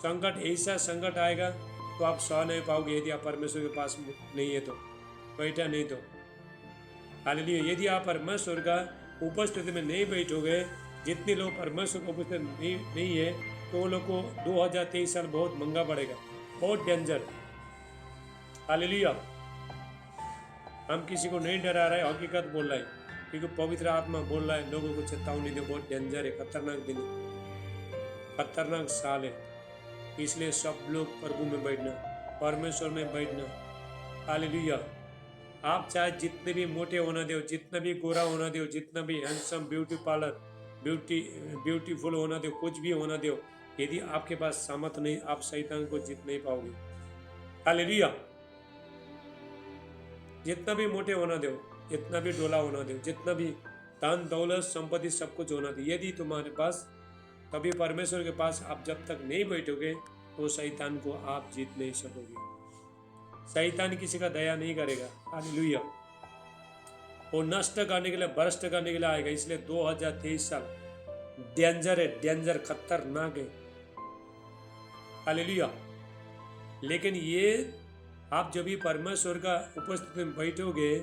Speaker 1: संकट ऐसा संकट आएगा तो आप सह नहीं पाओगे यदि आप परमेश्वर के पास नहीं है तो. बैठा नहीं तो. हालेलुया. यदि आप परमेश्वर का उपस्थिति में नहीं बैठोगे. जितने लोग परमेश्वर को उपस्थित नहीं है तो वो लोग को 2023 साल बहुत महंगा पड़ेगा. बहुत डेंजर. हालेलुया. हम किसी को नहीं डरा रहे. हकीकत बोल रहा है क्योंकि पवित्र आत्मा बोल रहा है लोगों को चेतावनी दे. बहुत डेंजर है. खतरनाक दिन है. खतरनाक साल है. इसलिए सब लोग प्रभु में बैठना. परमेश्वर में बैठना. हालेलुया. आप चाहे जितने भी मोटे होना दो. जितना भी गोरा होना दो. जितना भी हैंडसम ब्यूटी पार्लर ब्यूटीफुल होना दो. कुछ भी होना दो. यदि आपके पास सामर्थ नहीं आप शैतान को जीत नहीं पाओगे. हालेलुया. जितना भी मोटे होना दो. जितना भी डोला होना दो. जितना भी धन दौलत संपत्ति सब कुछ होना दो. यदि तुम्हारे पास कभी परमेश्वर के पास आप जब तक नहीं बैठोगे तो शैतान को आप जीत नहीं सकोगे. शैतान किसी का दया नहीं करेगा. हालेलुया. वो नष्ट करने के लिए, भ्रष्ट करने के लिए आएगा। इसलिए 2023 साल डेंजर है, डेंजर, खतरनाक है। हालेलुया। लेकिन ये आप जब भी परमेश्वर का उपस्थिति में बैठोगे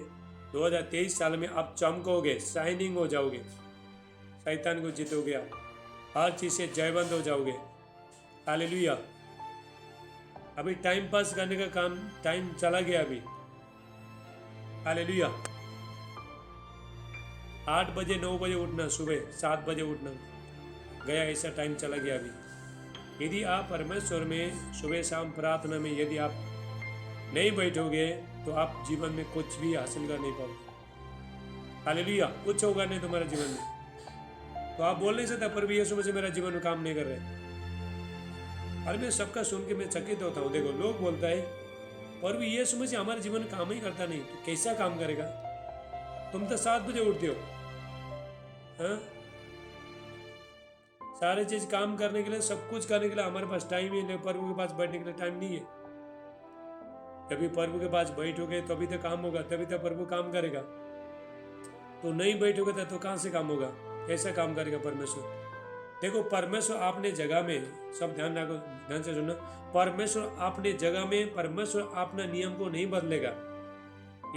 Speaker 1: 2023 साल में, आप चमकोगे, शाइनिंग हो जाओगे, शैतान को जीतोगे, आप हर चीज से जयवंत हो जाओगे। हालेलुया। अभी टाइम पास करने का काम, टाइम चला गया अभी। हालेलुया। 8 बजे 9 बजे उठना, सुबह 7 बजे उठना गया, ऐसा टाइम चला गया अभी। यदि आप परमेश्वर में सुबह शाम प्रार्थना में यदि आप नहीं बैठोगे तो आप जीवन में कुछ भी हासिल कर नहीं पाओगे। हालेलुया। कुछ होगा नहीं तुम्हारे जीवन में। तो आप बोल नहीं सकते प्रभु यीशु मसीह मेरा जीवन में काम नहीं कर रहे। और मैं सबका सुन के मैं चकित होता हूँ। देखो, लोग बोलता है प्रभु यीशु मसीह हमारे जीवन में काम ही करता नहीं, तो कैसा काम करेगा? तुम तो 7 बजे उठते हो, हाँ? सारे चीज काम करने के लिए, सब कुछ करने के लिए हमारे पास टाइम ही नहीं। प्रभु के पास बैठने के लिए टाइम नहीं है। जब प्रभु के पास बैठोगे तभी तो काम होगा, तभी तो प्रभु काम करेगा। तो नहीं बैठोगे तो कहाँ से काम होगा? कैसा काम करेगा परमेश्वर? देखो, परमेश्वर अपने जगह में, सब ध्यान रखो, ध्यान से सुनना, परमेश्वर अपने जगह में, परमेश्वर अपना नियम को नहीं बदलेगा।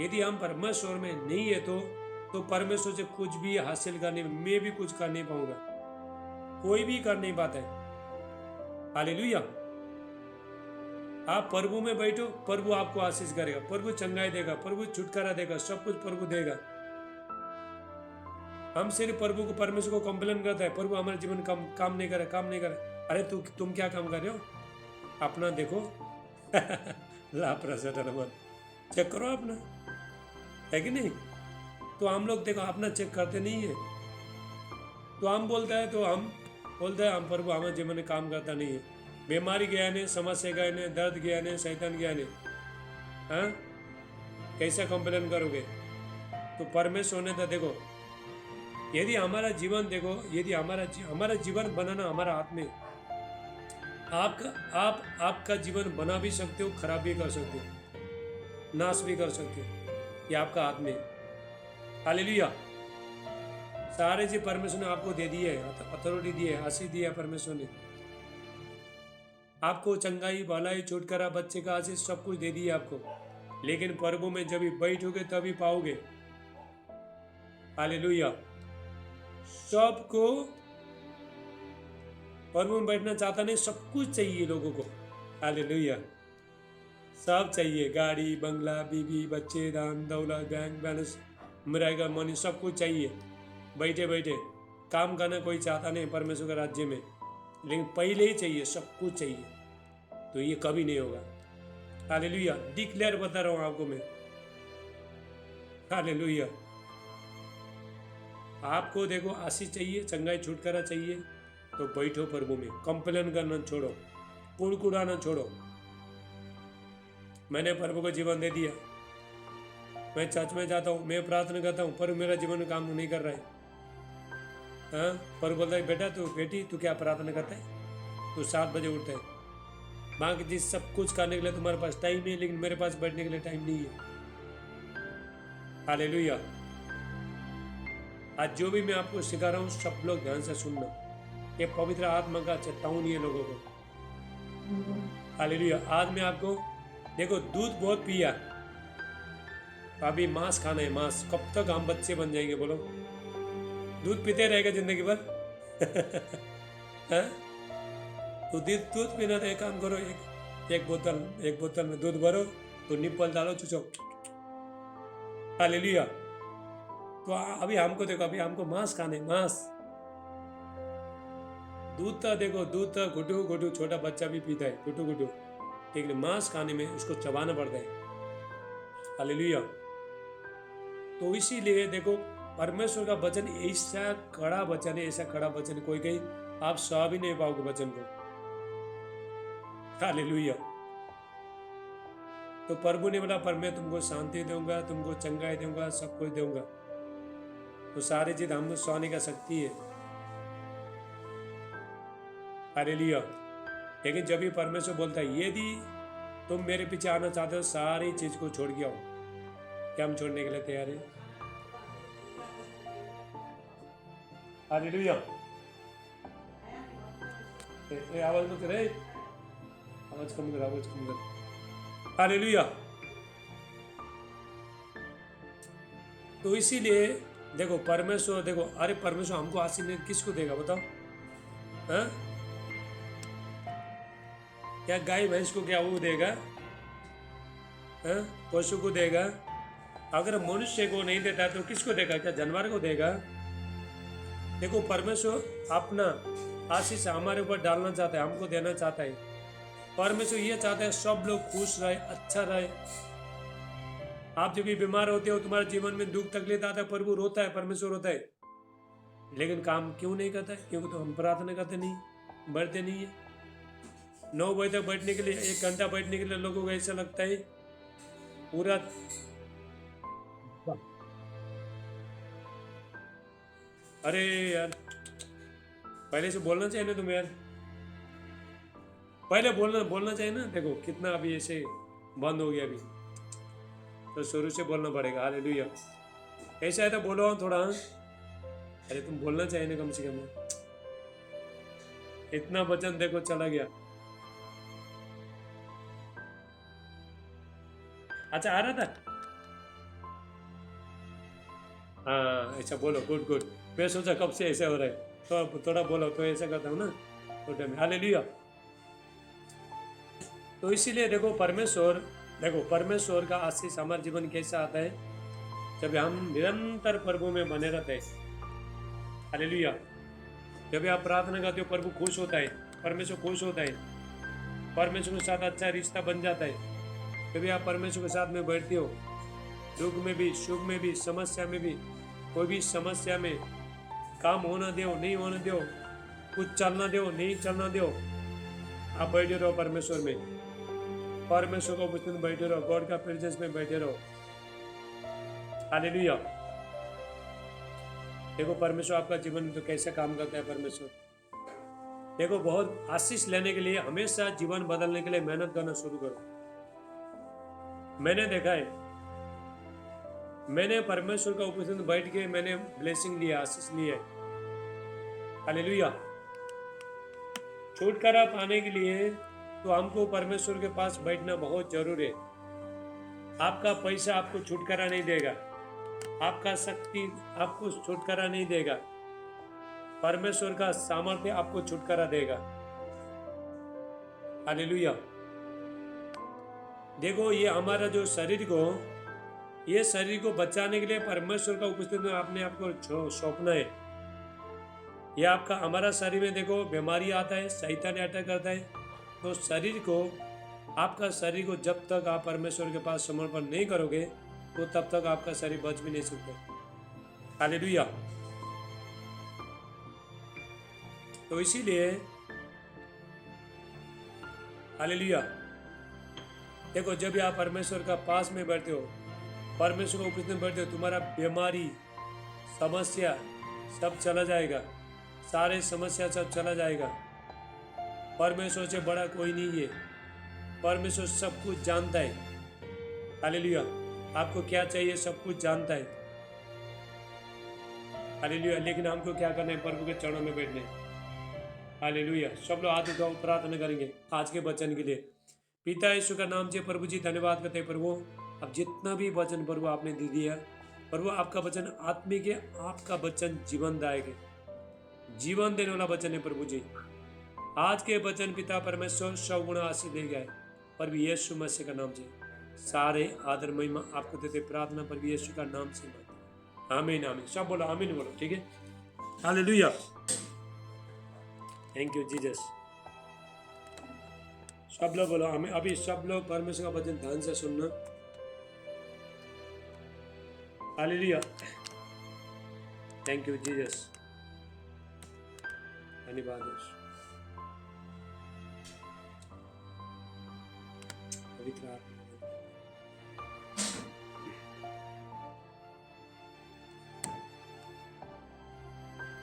Speaker 1: यदि हम परमेश्वर में नहीं है तो परमेश्वर से कुछ भी हासिल करने में मैं भी कुछ कर नहीं पाऊंगा, कोई भी कर नहीं पाता है। हालेलुया। आप प्रभु में बैठो, प्रभु आपको आशीष करेगा, प्रभु चंगाई देगा, प्रभु छुटकारा देगा, सब कुछ प्रभु देगा। हम सिर्फ प्रभु को, परमेश्वर को कंप्लेन करता है, प्रभु हमारे जीवन काम नहीं करे, काम नहीं करे। अरे तुम क्या काम कर रहे हो? अपना देखो। लापरवाही चेक करो अपना, है कि नहीं? तो हम लोग देखो अपना चेक करते नहीं है। तो हम बोलते हैं हम प्रभु हमारे जीवन में काम करता नहीं है। बीमारी गया नहीं, समस्या गया नहीं, दर्द गया नहीं, शैतान गया नहीं, हाँ? कैसा कंप्लेन करोगे? तो परमेश्वर ने तो देखो, यदि हमारा जीवन, देखो, यदि हमारा जीवन बनाना हमारा हाथ में, आपका जीवन बना भी सकते हो, खराब भी कर सकते हो, नाश भी कर सकते हो, ये आपका हाथ में। हालेलुया। सारे जी परमेश्वर ने आपको दे दिए, अथॉरिटी दी है, आशीष दिया परमेश्वर ने आपको, चंगाई, भलाई, छुटकारा, बच्चे का आशीष, सब कुछ दे दिया आपको। लेकिन प्रभु में जब बैठोगे तभी पाओगे। हालेलुया। सबको प्रभु में बैठना चाहता नहीं, सब कुछ चाहिए लोगों को। हालेलुया। सब चाहिए, गाड़ी, बंगला, बीवी, बच्चे, दान दौलत, बैंक बैलेंस, मरेगा मनी, सब कुछ चाहिए। बैठे बैठे काम करना कोई चाहता नहीं परमेश्वर के राज्य में, लेकिन पहले ही चाहिए, सब कुछ चाहिए। तो ये कभी नहीं होगा। हालेलुया। डिक्लेयर बता रहा हूं आपको मैं। हालेलुया। आपको देखो आशीष चाहिए, चंगाई, छुटकारा चाहिए, तो बैठो प्रभु में, कंप्लेन करना छोड़ो, कुड़कुड़ाना छोड़ो। मैंने प्रभु को जीवन दे दिया, मैं चर्च में जाता हूँ, मैं प्रार्थना करता हूँ, पर मेरा जीवन काम नहीं कर रहा है, हाँ? पर बोलता है बेटा तू क्या प्रार्थना करता है? तू 7 बजे उठता है, बाकी चीज सब कुछ करने के लिए तुम्हारे पास टाइम है, लेकिन मेरे पास बैठने के लिए टाइम नहीं है। हालेलुया। आज जो भी मैं आपको सिखा रहा हूँ, सब लोग ध्यान से सुनना, ये पवित्र आत्मा का चेतावनी है लोगों को। हालेलुया। आज मैं आपको, देखो, दूध बहुत पिया, अभी मांस खाना है, मांस। कब तक हम बच्चे बन जाएंगे बोलो? दूध पीते रहेगा जिंदगी भर? तो दूध पीना, तो एक काम करो, एक बोतल में दूध भरो, तो निप्पल डालो, चुचो। हालेलुया। तो अभी हमको देखो, अभी हमको मांस खाने, मांस। दूध तो देखो, दूध तो घुटू घुटू छोटा बच्चा भी पीता है, घुटू घुटू, लेकिन मांस खाने में उसको चबाना पड़ता है। हालेलुया। तो इसीलिए देखो, परमेश्वर का वचन ऐसा कड़ा वचन है, ऐसा कड़ा वचन, कोई कहीं आप सह भी नहीं पाओगे वचन को। हालेलुया। तो प्रभु ने बोला, पर मैं तुमको शांति दूंगा, तुमको चंगाई दूंगा, सब कुछ दूंगा। तो सारी चीज हमको सहने का शक्ति है। हालेलुया। लेकिन जब भी परमेश्वर बोलता है, यदि तुम मेरे पीछे आना चाहते हो, सारी चीज को छोड़ के आओ, क्या हम छोड़ने के लिए तैयार है? हालेलुया। आवाज मत करे, आवाज कम कर, आवाज कम कर। हालेलुया। तो इसीलिए देखो परमेश्वर, देखो अरे परमेश्वर हमको आशीष किसको देगा बताओ? हाँ, क्या गाय भैंस को क्या वो देगा? हाँ, पशु को देगा? अगर मनुष्य को नहीं देता तो किसको देगा? क्या जानवर को देगा? देखो परमेश्वर अपना आशीष हमारे ऊपर डालना चाहता है, हमको देना चाहता है। परमेश्वर ये चाहता है सब लोग खुश रहे, अच्छा रहे। आप जब भी बीमार होते हो, तुम्हारे जीवन में दुख तकलीफ आता है, प्रभु रोता है, परमेश्वर रोता है, लेकिन काम क्यों नहीं करता है? क्योंकि तो हम प्रार्थना करते नहीं, बैठते नहीं है। 9 बजे तक बैठने के लिए, 1 घंटा बैठने के लिए लोगों को ऐसा लगता है पूरा। अरे यार पहले से बोलना चाहिए ना तुम्हें यार, पहले बोलना बोलना चाहिए ना। देखो कितना अभी ऐसे बंद हो गया अभी, तो शुरू से बोलना पड़ेगा। हालेलुया। ऐसा है तो बोलो थोड़ा। अरे तुम बोलना चाहिए ना कम से कम। इतना वचन देखो चला गया। अच्छा आ रहा था। हाँ ऐसा बोलो, गुड गुड। मैं सोचा कब से ऐसा हो रहा है, तो थोड़ा बोलो तो ऐसा करता हूँ ना छोटे में। हालेलुया। तो इसीलिए देखो परमेश्वर, देखो परमेश्वर का आशीष हमारे जीवन कैसा आता है? जब हम निरंतर प्रभु में बने रहते हैं। हालेलुया। जब आप प्रार्थना करते हो प्रभु खुश होता है, परमेश्वर खुश होता है, परमेश्वर के साथ अच्छा रिश्ता बन जाता है। जब आप परमेश्वर के साथ में बैठते हो, दुख में भी, सुख में भी, समस्या में भी, कोई भी समस्या में काम होना दो नहीं होने दो, कुछ चलना दो नहीं चलना दो, आप बैठे रहो परमेश्वर में, परमेश्वर को वचन में बैठे रहो, गॉड का प्रेजेंस में बैठे रहो। हालेलुया। देखो परमेश्वर आपका जीवन में तो कैसे काम करता है परमेश्वर। देखो बहुत आशीष लेने के लिए हमेशा जीवन बदलने के लिए मेहनत करना शुरू करो। मैंने देखा है, मैंने परमेश्वर का उपस्थित बैठ के मैंने ब्लेसिंग लिया, आशीष लिया। हालेलुया। छुटकारा पाने के लिए तो हमको परमेश्वर के पास बैठना बहुत जरूरी है। आपका पैसा आपको छुटकारा नहीं देगा, आपका शक्ति आपको छुटकारा नहीं देगा, परमेश्वर का सामर्थ्य आपको छुटकारा देगा। हालेलुया। देखो ये हमारा जो शरीर को, ये शरीर को बचाने के लिए परमेश्वर का उपस्थित में आपने आपको सौंपना है। ये आपका हमारा शरीर में देखो बीमारी आता है, शैतान अटैक करता है, तो शरीर को, आपका शरीर को जब तक आप परमेश्वर के पास समर्पण नहीं करोगे तो तब तक आपका शरीर बच भी नहीं सकता। हालेलुया। तो इसीलिए हालेलुया। देखो जब भी आप परमेश्वर का पास में बैठते हो, परमेश्वर को उपस्थित में बैठते हो, तुम्हारा बीमारी समस्या सब चला जाएगा, सारे समस्या सब चला जाएगा। परमेश्वर से बड़ा कोई नहीं है, परमेश्वर सब कुछ जानता है। हालेलुया। आपको क्या चाहिए सब कुछ जानता है। हालेलुया। लेकिन हमको क्या करना है? प्रभु के चरणों में बैठने। हालेलुया। सब लोग हाथ उठाओ, प्रार्थना करेंगे आज के वचन के लिए। पिता यीशु का नाम से प्रभु जी धन्यवाद करते हैं प्रभु, अब जितना भी वचन प्रभु आपने दे दिया प्रभु, आपका वचन आत्मिक है, आपका वचन जीवनदायक है, जीवन देने वाला वचन है प्रभु जी। आज के वचन पिता परमेश्वर 100 गुना आशीष दे गया है प्रभु यीशु मसीह का नाम से। सारे आदर महिमा आपको देते, प्रार्थना प्रभु यीशु का नाम से। आमीन आमीन। सब बोलो आमीन बोलो, ठीक है। हालेलुया। Thank you Jesus. सब लोग बोलो हमें। अभी सब लोग परमेश्वर का वचन ध्यान से सुनना। हालेलुया। Thank you Jesus. धन्यवाद। पवित्र आत्मा,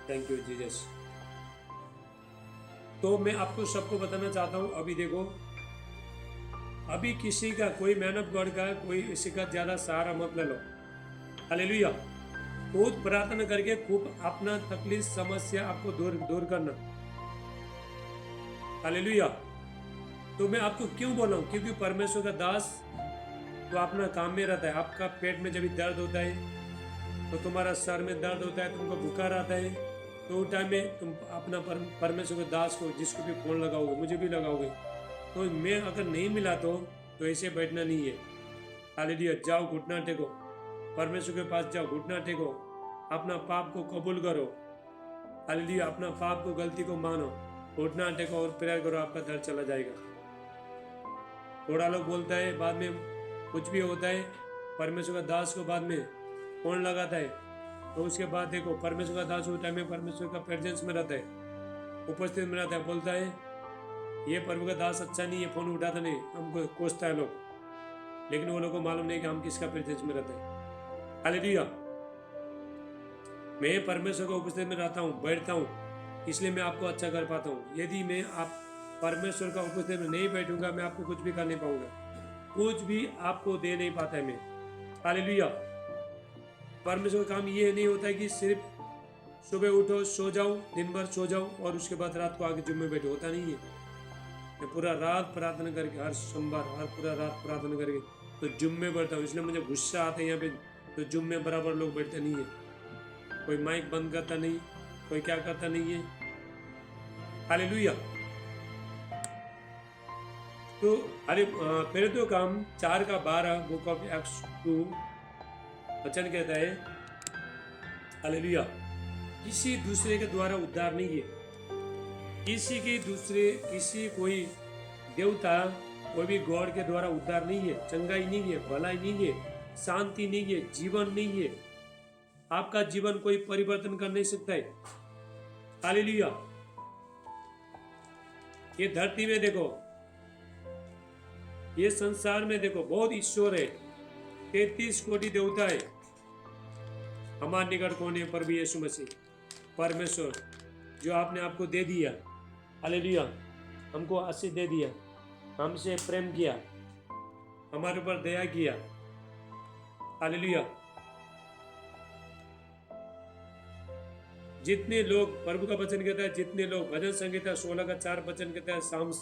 Speaker 1: थैंक यू जीसस। तो मैं आपको सबको बताना चाहता हूँ, अभी देखो, अभी किसी का, कोई मैन ऑफ गॉड का, कोई किसी का ज्यादा सहारा मत ले लो। हालेलुया। खूब प्रार्थना करके खूब अपना तकलीफ समस्या आपको दूर दूर करना। हालेलुया। तो मैं आपको क्यों बोला हूँ, क्योंकि परमेश्वर का दास तो अपना काम में रहता है। आपका पेट में जब भी दर्द होता है, तो तुम्हारा सर में दर्द होता है, तुमको बुखार आता है, तो उस टाइम में तुम अपना परमेश्वर के दास को, जिसको भी फोन लगाओगे, मुझे भी लगाओगे, तो मैं अगर नहीं मिला तो ऐसे बैठना नहीं है। हालेलुया। जाओ घुटना टेको, परमेश्वर के पास जाओ, घुटना टेको, अपना पाप को कबूल करो। हालेलुया। अपना पाप को, गलती को मानो, घुटना टेको और प्रेयर करो, आपका दर्द चला जाएगा। थोड़ा लोग बोलता है, बाद में कुछ भी होता है, परमेश्वर का दास को बाद में फोन लगाता है, तो उसके बाद देखो परमेश्वर का दास उस टाइम में परमेश्वर का प्रेजेंस में रहता है, उपस्थित में रहता है, बोलता है ये प्रभु का दास अच्छा नहीं है, फोन उठाता नहीं, हमको कोसता है लोग। लेकिन वो लोग को मालूम नहीं कि हम किसका प्रेजेंस में रहते हैं। हालेलुया। मैं परमेश्वर का उपस्थित में रहता हूँ, बैठता हूँ, इसलिए मैं आपको अच्छा कर पाता हूँ। यदि मैं आप परमेश्वर का उपस्थित में नहीं बैठूंगा, मैं आपको कुछ भी कर नहीं पाऊंगा, कुछ भी आपको दे नहीं पाता है मैं। हालेलुया। परमेश्वर का काम ये नहीं होता है कि सिर्फ सुबह उठो, सो जाओ, दिन भर सो जाओ और उसके बाद रात को आके जुम्मे बैठो, होता नहीं है। मैं पूरा रात प्रार्थना करके, हर सोमवार हर पूरा रात प्रार्थना करके तो जुम्मे बैठता हूँ। इसलिए मुझे गुस्सा आता है यहाँ पे, तो जुम्मे बराबर लोग बैठते नहीं है, कोई माइक बंद करता नहीं, कोई क्या करता नहीं है। हालेलुया। तो अरे फिर तो काम 4:12 बुक ऑफ एक्ट्स 2 वचन कहता है, हालेलुया, किसी दूसरे के द्वारा उद्धार नहीं है। किसी कोई देवता, कोई भी गॉड के द्वारा उद्धार नहीं है, चंगाई नहीं है, भलाई नहीं है, शांति नहीं है, जीवन नहीं है। आपका जीवन कोई परिवर्तन कर नहीं सकता है। हालेलुया। ये धरती में देखो, ये संसार में देखो, बहुत ईश्वर है, 33 कोटि देवता है। हमारे निकट कौन है? प्रभु यीशु मसीह, परमेश्वर, जो आपने आपको दे दिया। हालेलुया। हमको आशीष दे दिया, हमसे प्रेम किया, हमारे ऊपर दया किया। हालेलुया। जितने लोग, प्रभु का वचन कहता है, जितने लोग, भजन संहिता 16:4 वचन कहता है, साम्स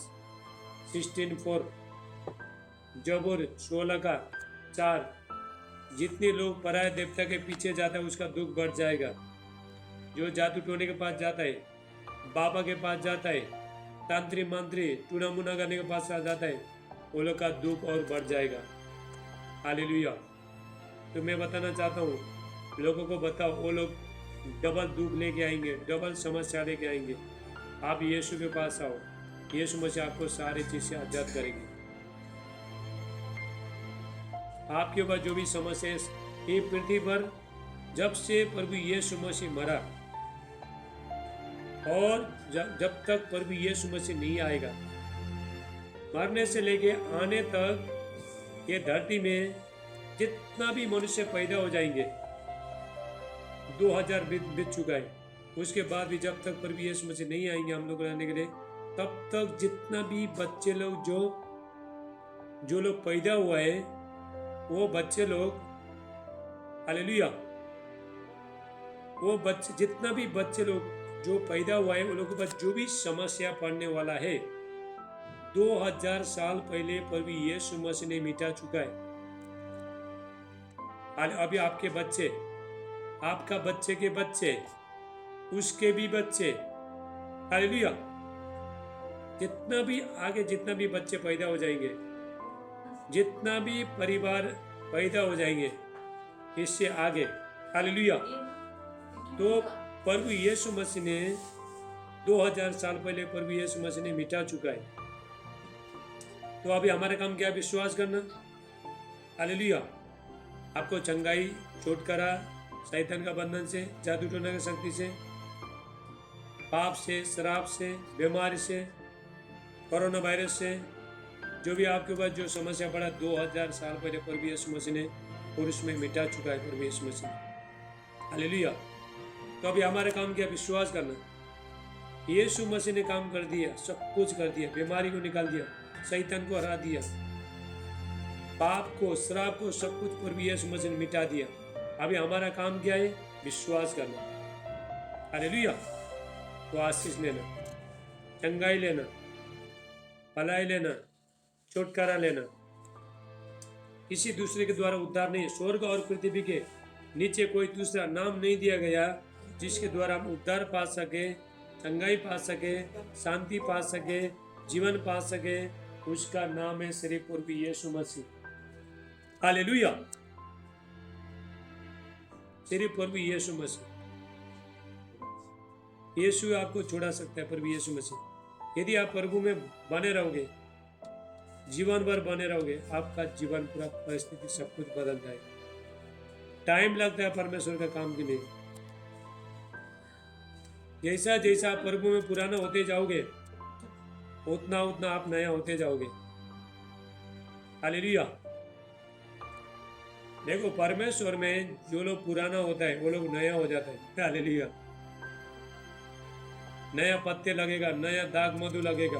Speaker 1: 16:4, जबूर 16:4, जितने लोग पराये देवता के पीछे जाता है उसका दुख बढ़ जाएगा। जो जादू टोने के पास जाता है, बाबा के पास जाता है, तांत्रिक मंत्री टूना मुना करने के पास जाता है, वो लोग का दुख और बढ़ जाएगा। हालेलुया। तो मैं बताना चाहता हूँ, लोगों को बताओ, वो लोग डबल दुख लेके आएंगे, डबल समस्या लेके आएंगे। आप यीशु के पास आओ, यीशु मसीह आपको सारी चीज से आजाद करेंगे। आपके ऊपर जो भी समस्या है, ये पृथ्वी पर जब से प्रभु यीशु मसीह मरा और जब तक प्रभु यीशु मसीह नहीं आएगा, मरने से लेके आने तक ये धरती में जितना भी मनुष्य पैदा हो जाएंगे, 2000 बीत चुका है। उसके बाद भी जब तक प्रभु यीशु मसीह नहीं आएंगे हम लोग रहने के लिए, तब तक जितना भी बच्चे लोग, जो लोग पैदा हुआ है, वो बच्चे लोग, हालेलुया, वो बच्चे, जितना भी बच्चे लोग जो पैदा हुआ है, उन लोगों के पास जो भी समस्या पड़ने वाला है, 2000 साल पहले प्रभु यीशु मसीह ने मिटा चुका है। अभी आपके बच्चे, आपका बच्चे के बच्चे, उसके भी बच्चे, हालेलुया, जितना भी आगे, जितना भी बच्चे पैदा हो जाएंगे, जितना भी परिवार पैदा हो जाएंगे इससे आगे, हालेलुया, तो प्रभु यीशु मसीह ने 2000 साल पहले प्रभु यीशु मसीह ने मिटा चुका है। तो अभी हमारा काम क्या है? विश्वास करना। हालेलुया। आपको चंगाई, छुटकारा शैतान का बंधन से, जादू टोना की शक्ति से, पाप से, शराब से, बीमारी से, कोरोना वायरस से, जो भी आपके पास जो समस्या पड़ा, 2000 साल पहले प्रभु यीशु मसीह ने पुरुष में मिटा चुका है, प्रभु यीशु मसीह। हालेलुया। तो अभी हमारा काम क्या? विश्वास करना। यीशु मसीह ने काम कर दिया, सब कुछ कर दिया, बीमारी को निकाल दिया, शैतान को हरा दिया, पाप को, शराब को, सब कुछ प्रभु यीशु मसीह ने मिटा दिया। अभी हमारा काम क्या है? विश्वास करना, हालेलुया। तो आशीष लेना, चंगाई लेना, भलाई लेना, छुटकारा लेना। किसी दूसरे के द्वारा उद्धार नहीं, स्वर्ग और पृथ्वी के नीचे कोई दूसरा नाम नहीं दिया गया जिसके द्वारा हम उद्धार पा सके, चंगाई पा सके, शांति पा सके, जीवन पा सके। उसका नाम है सिर्फ प्रभु यीशु मसीह, हालेलुया। सिर्फ प्रभु यीशु मसीह, यीशु आपको छुड़ा सकता है, प्रभु यीशु मसीह। यदि आप प्रभु में बने रहोगे, जीवन भर बने रहोगे, आपका जीवन पूरा परिस्थिति सब कुछ बदल जाएगा। टाइम लगता है परमेश्वर का काम के लिए। जैसा जैसा आप प्रभु में पुराना होते जाओगे, उतना उतना आप नया होते जाओगे, हालेलुया। देखो, परमेश्वर में जो लोग पुराना होता है वो लोग नया हो जाता है, हालेलुया। नया पत्ते लगेगा, नया दाग मधु लगेगा,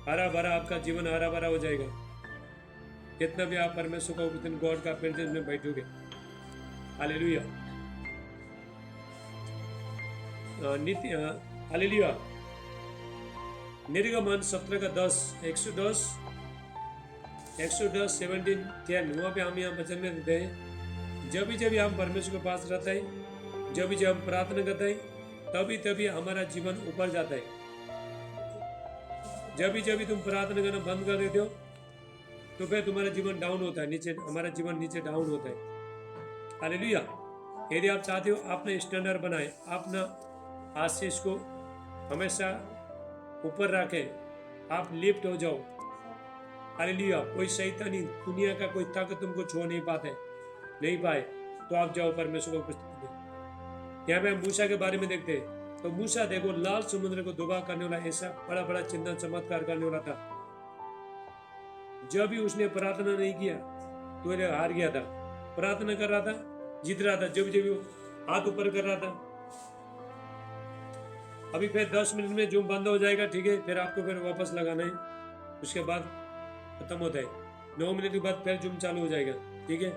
Speaker 1: हरा भरा आपका जीवन हरा भरा हो जाएगा। जितना भी आप परमेश्वर का वचन, गॉड का प्रेजेंस में बैठोगे, हालेलुया, हालेलुया। निर्गमन 17 का 10, 110, 17, 10, वहाँ पे हम यहाँ वचन में देते हैं, जब भी हम परमेश्वर के पास रहते हैं, जब भी हम प्रार्थना करते हैं, तभी तभी हमारा जीवन ऊपर जाता है। जब भी तुम प्रार्थना करना बंद कर देते हो तो फिर तुम्हारा जीवन डाउन होता है, नीचे, हमारा जीवन नीचे डाउन होता है, हालेलुया। यदि आप चाहते हो अपना स्टैंडर्ड बनाए, अपना आशीष को हमेशा ऊपर रखें, आप लिफ्ट हो जाओ, हालेलुया। कोई शैतानी दुनिया का कोई ताकत तुमको छू नहीं पाए, तो आप जाओ परमेश्वर की उपस्थिति में। यहाँ पे हम मूसा के बारे में देखते हैं, तो मूसा देखो लाल समुद्र को दुबा करने वाला, ऐसा बड़ा बड़ा चिन्ह चमत्कार करने वाला था। जब भी उसने प्रार्थना नहीं किया तो ये हार गया था। प्रार्थना कर रहा था, जीत रहा था, जब जब हाथ ऊपर कर रहा था। अभी फिर 10 मिनट में जूम बंद हो जाएगा, ठीक है, फिर आपको फिर वापस लगाना है, उसके बाद खत्म होता है। 9 मिनट के बाद फिर जूम चालू हो जाएगा, ठीक है।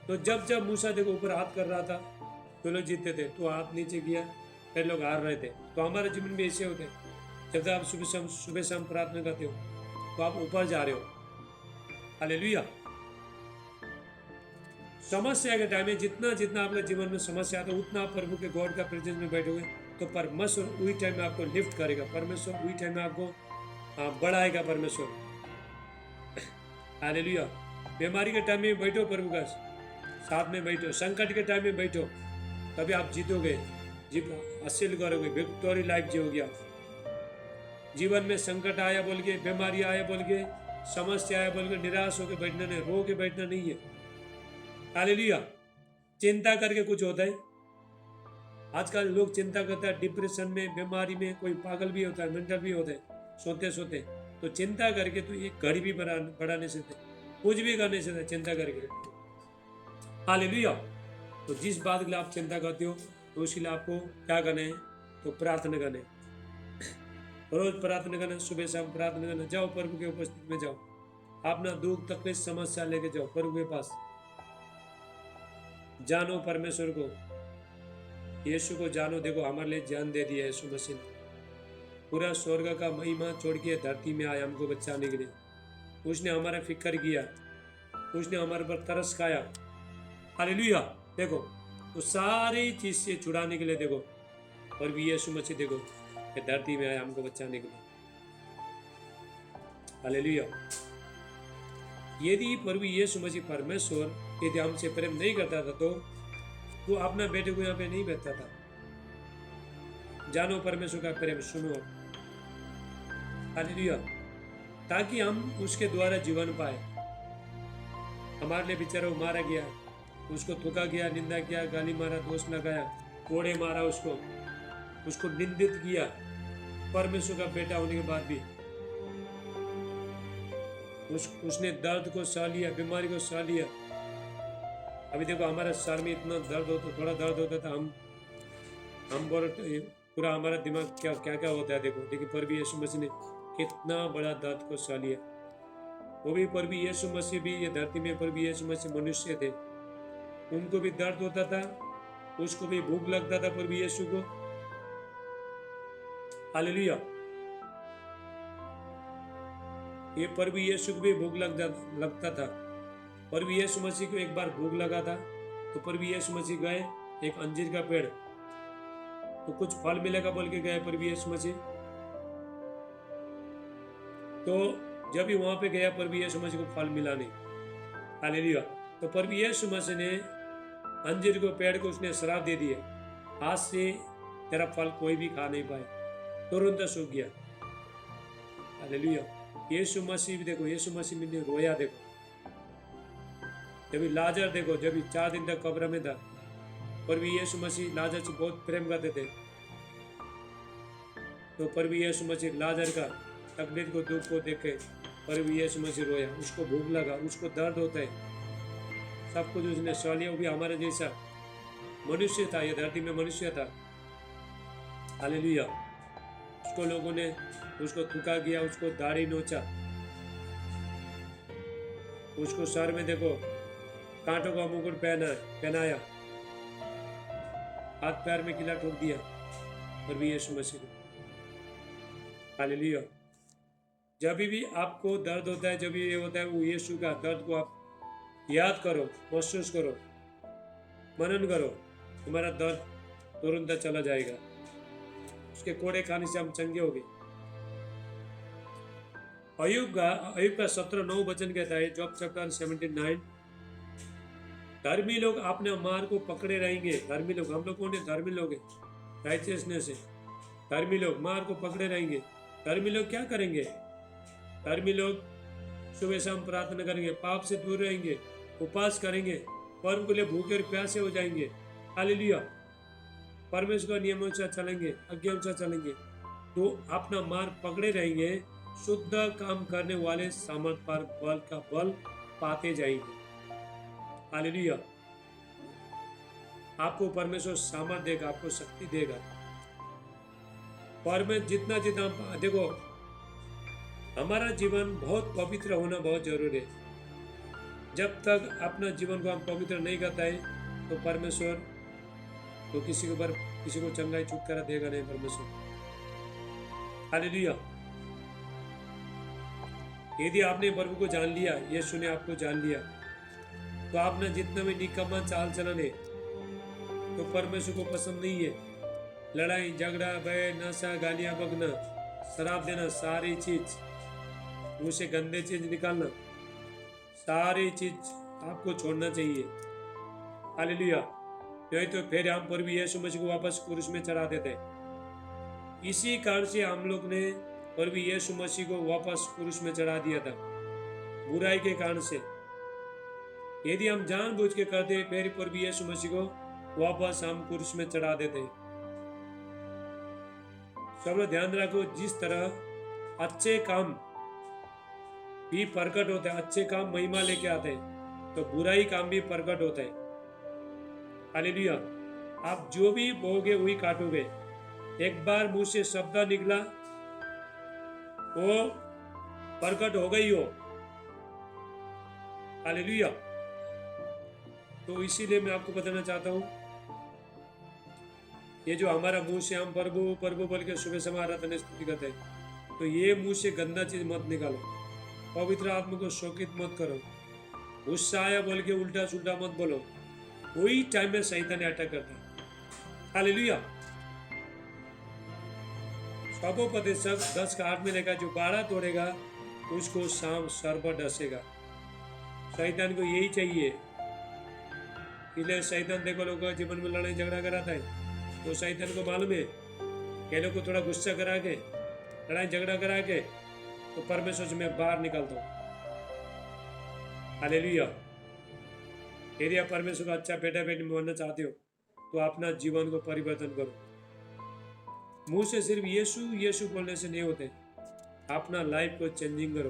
Speaker 1: तो जब मूसा देखो ऊपर हाथ कर रहा था तो लोग जीतते थे, तो हाथ नीचे किया फिर लोग हार रहे थे। तो हमारे जीवन में ऐसे होते हैं, जब तक आप सुबह शाम प्रार्थना करते हो तो आप ऊपर जा रहे हो, हालेलुया। समस्या के टाइम में जितना आपके जीवन में समस्या आता है, उतना आप प्रभु के गॉड का प्रेजेंस में बैठोगे तो परमेश्वर वही टाइम में आपको लिफ्ट करेगा, परमेश्वर वही टाइम में आपको बढ़ाएगा, परमेश्वर, हालेलुया। बीमारी के टाइम में बैठो, प्रभु का साथ में बैठो, संकट के टाइम में बैठो, तभी आप जीतोगे, हासिल करोगे, विक्टोरी लाइफ जियोगे आप। जीवन में संकट आया बोल के, बीमारी आया बोल के, समस्या आया बोल के निराश होकर बैठना नहीं, रो के बैठना नहीं है, हालेलुया। चिंता करके कुछ होता है? आजकल लोग चिंता करते हैं, डिप्रेशन में, बीमारी में, कोई पागल भी होता है, मेंटल भी होता है, सोते सोते। तो चिंता करके तो एक घड़ी भी बढ़ाने से, कुछ भी करने से चिंता करके, हालेलुया। तो जिस बात के लिए आप चिंता करते हो तो उसके लिए आपको क्या करना है? तो प्रार्थना करना है, रोज प्रार्थना करना, सुबह शाम प्रार्थना करना। जाओ प्रभु के उपस्थिति में जाओ, अपना दुख तकलीफ समस्या लेके जाओ प्रभु के पास, जानो परमेश्वर को, यीशु को जानो। देखो हमारे लिए जान दे दिया यीशु मसीह ने, पूरा स्वर्ग का महिमा छोड़ के धरती में आया हमको बचाने के लिए। उसने हमारा फिक्र किया, उसने हमारे पर तरस खाया, हालेलुया। देखो तो सारी चीज से छुड़ाने के लिए, देखो और भी यीशु मसीह देखो कि धरती में आया हमको बचाने के लिए, हालेलुया। यदि प्रभु यीशु मसीह परमेश्वर यदि हमसे प्रेम नहीं करता था तो वो अपना बेटे को यहाँ पे नहीं भेजता था। जानो परमेश्वर का प्रेम, सुनो, हालेलुया, ताकि हम उसके द्वारा जीवन पाए। हमारे लिए बेचारा वो मारा गया, उसको थूका गया, निंदा किया, गाली मारा, दोष लगाया, कोड़े मारा, उसको निंदित किया, परमेश्वर का बेटा होने के बाद भी उसने दर्द को सह लिया, बीमारी को सह लिया। अभी देखो हमारे सर में इतना दर्द होता, थोड़ा दर्द होता था, हम पूरा हमारा दिमाग क्या क्या होता है। देखो प्रभु यीशु मसीह ने कितना बड़ा दर्द को सह लिया। वो भी प्रभु यीशु मसीह भी, ये धरती में प्रभु यीशु मसीह मनुष्य थे, उनको भी दर्द होता था, उसको भी भूख लगता था प्रभु यीशु को। हालेलुया। ये प्रभु यीशु को भी भूख लगता था। प्रभु यीशु मसीह को एक बार भूख लगा था, तो प्रभु यीशु मसीह गए एक अंजीर का पेड़, तो कुछ फल मिलेगा बोल के गए प्रभु यीशु मसीह। तो जब भी वहां पे गया प्रभु यीशु मसीह को फल मिला नहीं। हालेलुया। तो प्रभु यीशु मसीह ने अंजीर को पेड़ को उसने श्राप दे दिए, आज से तेरा फल कोई भी खा नहीं पाए, तुरंत सूख गया। हालेलुया। यीशु मसीह भी देखो, यीशु मसीह ने रोया देखो, जब लाजर देखो, जब 4 दिन तक कब्र में था, प्रभु यीशु मसीह लाजर से बहुत प्रेम करते थे, तो प्रभु यीशु मसीह लाजर का तकलीफ को, दुख को देख के प्रभु यीशु मसीह रोया। उसको भूख लगा, उसको दर्द होता है, सब कुछ उसने सह लिया। वो भी हमारे जैसा मनुष्य था, ये धरती में मनुष्य था। हालेलुया। उसको लोगों ने उसको थुका किया, उसको दाढ़ी नोचा, उसको सर में देखो कांटों का मुकुट पहनाया, हाथ पैर में किला ठोक दिया प्रभु यीशु मसीह को। हालेलुया। जब भी आपको दर्द होता है, जब भी ये होता है, वो यीशु का दर्द को आप याद करो, महसूस करो, मनन करो, तुम्हारा दर्द तुरंत चला जाएगा। उसके कोड़े खाने से हम चंगे हो गए। अय्यूब का 17:9 वचन कहता है, जॉब चैप्टर 79, धर्मी लोग अपने मार्ग को पकड़े रहेंगे। धर्मी लोग, हम लोग कौन है? धर्मी लोग है, राइचियसनेस है। धर्मी लोग मार्ग को पकड़े रहेंगे। धर्मी लोग क्या करेंगे? धर्मी लोग सुबह शाम प्रार्थना करेंगे, पाप से दूर रहेंगे, उपवास करेंगे, परम के लिए भूखे और प्यासे हो जाएंगे। हालेलुया। परमेश्वर का नियम अनुसार चलेंगे, आज्ञा अनुसार चलेंगे, तो अपना मार्ग पकड़े रहेंगे। शुद्ध काम करने वाले सामर्थ पर बल का बल पाते जाएंगे। हालेलुया। आपको परमेश्वर सामर्थ देगा, आपको शक्ति देगा। परमेश्वर जितना देखो, हमारा जीवन बहुत पवित्र होना बहुत जरूरी है। जब तक अपना जीवन को हम पवित्र नहीं करता है, तो परमेश्वर तो किसी को चंगाई छुटकारा देगा नहीं परमेश्वर। हालेलुया। यदि आपने प्रभु को जान लिया, यीशु ने आपको जान लिया, तो आपने जितना भी निकम्मा चाल चलन है, तो परमेश्वर को पसंद नहीं है। लड़ाई झगड़ा, भय, नशा, गालियां बकना, शराब देना, सारी चीज, मुंह से गंदे चीज निकालना, सारी चीज आपको छोड़ना चाहिए। हालेलुया। नहीं तो फिर हम प्रभु यीशु मसीह को वापस क्रूस में चढ़ा देते। इसी कारण से हम लोग ने प्रभु यीशु मसीह को वापस क्रूस में चढ़ा दिया था, बुराई के कारण से। यदि हम जानबूझ के करते, फिर प्रभु यीशु मसीह को वापस हम क्रूस में चढ़ा देते। सब लोग ध्यान रखो, जिस तरह अच्छे काम भी प्रकट होता है, अच्छे काम महिमा लेके आते हैं, तो बुराई काम भी प्रकट होता है। हालेलुया। आप जो भी बोगे वही काटोगे। एक बार मुंह से शब्द निकला, वो प्रकट हो गई हो। हालेलुया। तो इसीलिए मैं आपको बताना चाहता हूँ, ये जो हमारा मुंह से हम प्रभु प्रभु बोल के सुबह समय आराधना स्तुति करते हैं, तो ये मुंह से गंदा चीज मत निकालो, पवित्र आत्मा को शोकित मत करो, गुस्सा आया बोल के उल्टा सुल्टा मत बोलो। वही टाइम में शैतान अटैक करता है। हालेलुया। स्वोपदेशक 10:8 में लिखा, जो बाड़ा तोड़ेगा उसको शाम सर पर डसेगा। शैतान को यही चाहिए। इसलिए शैतान देखो लोगों के जीवन में लड़ाई झगड़ा कराता है, तो शैतान को मालूम है कि लोग को थोड़ा गुस्सा करा के, लड़ाई झगड़ा करा के, तो परमेश्वर से मैं बाहर निकलता हूँ। हालेलुया। यदि आप परमेश्वर का अच्छा बेटा बेटी बनना चाहते हो, तो अपना जीवन को परिवर्तन करो। मुंह से सिर्फ यीशु यीशु बोलने से नहीं होते, अपना लाइफ को चेंजिंग करो।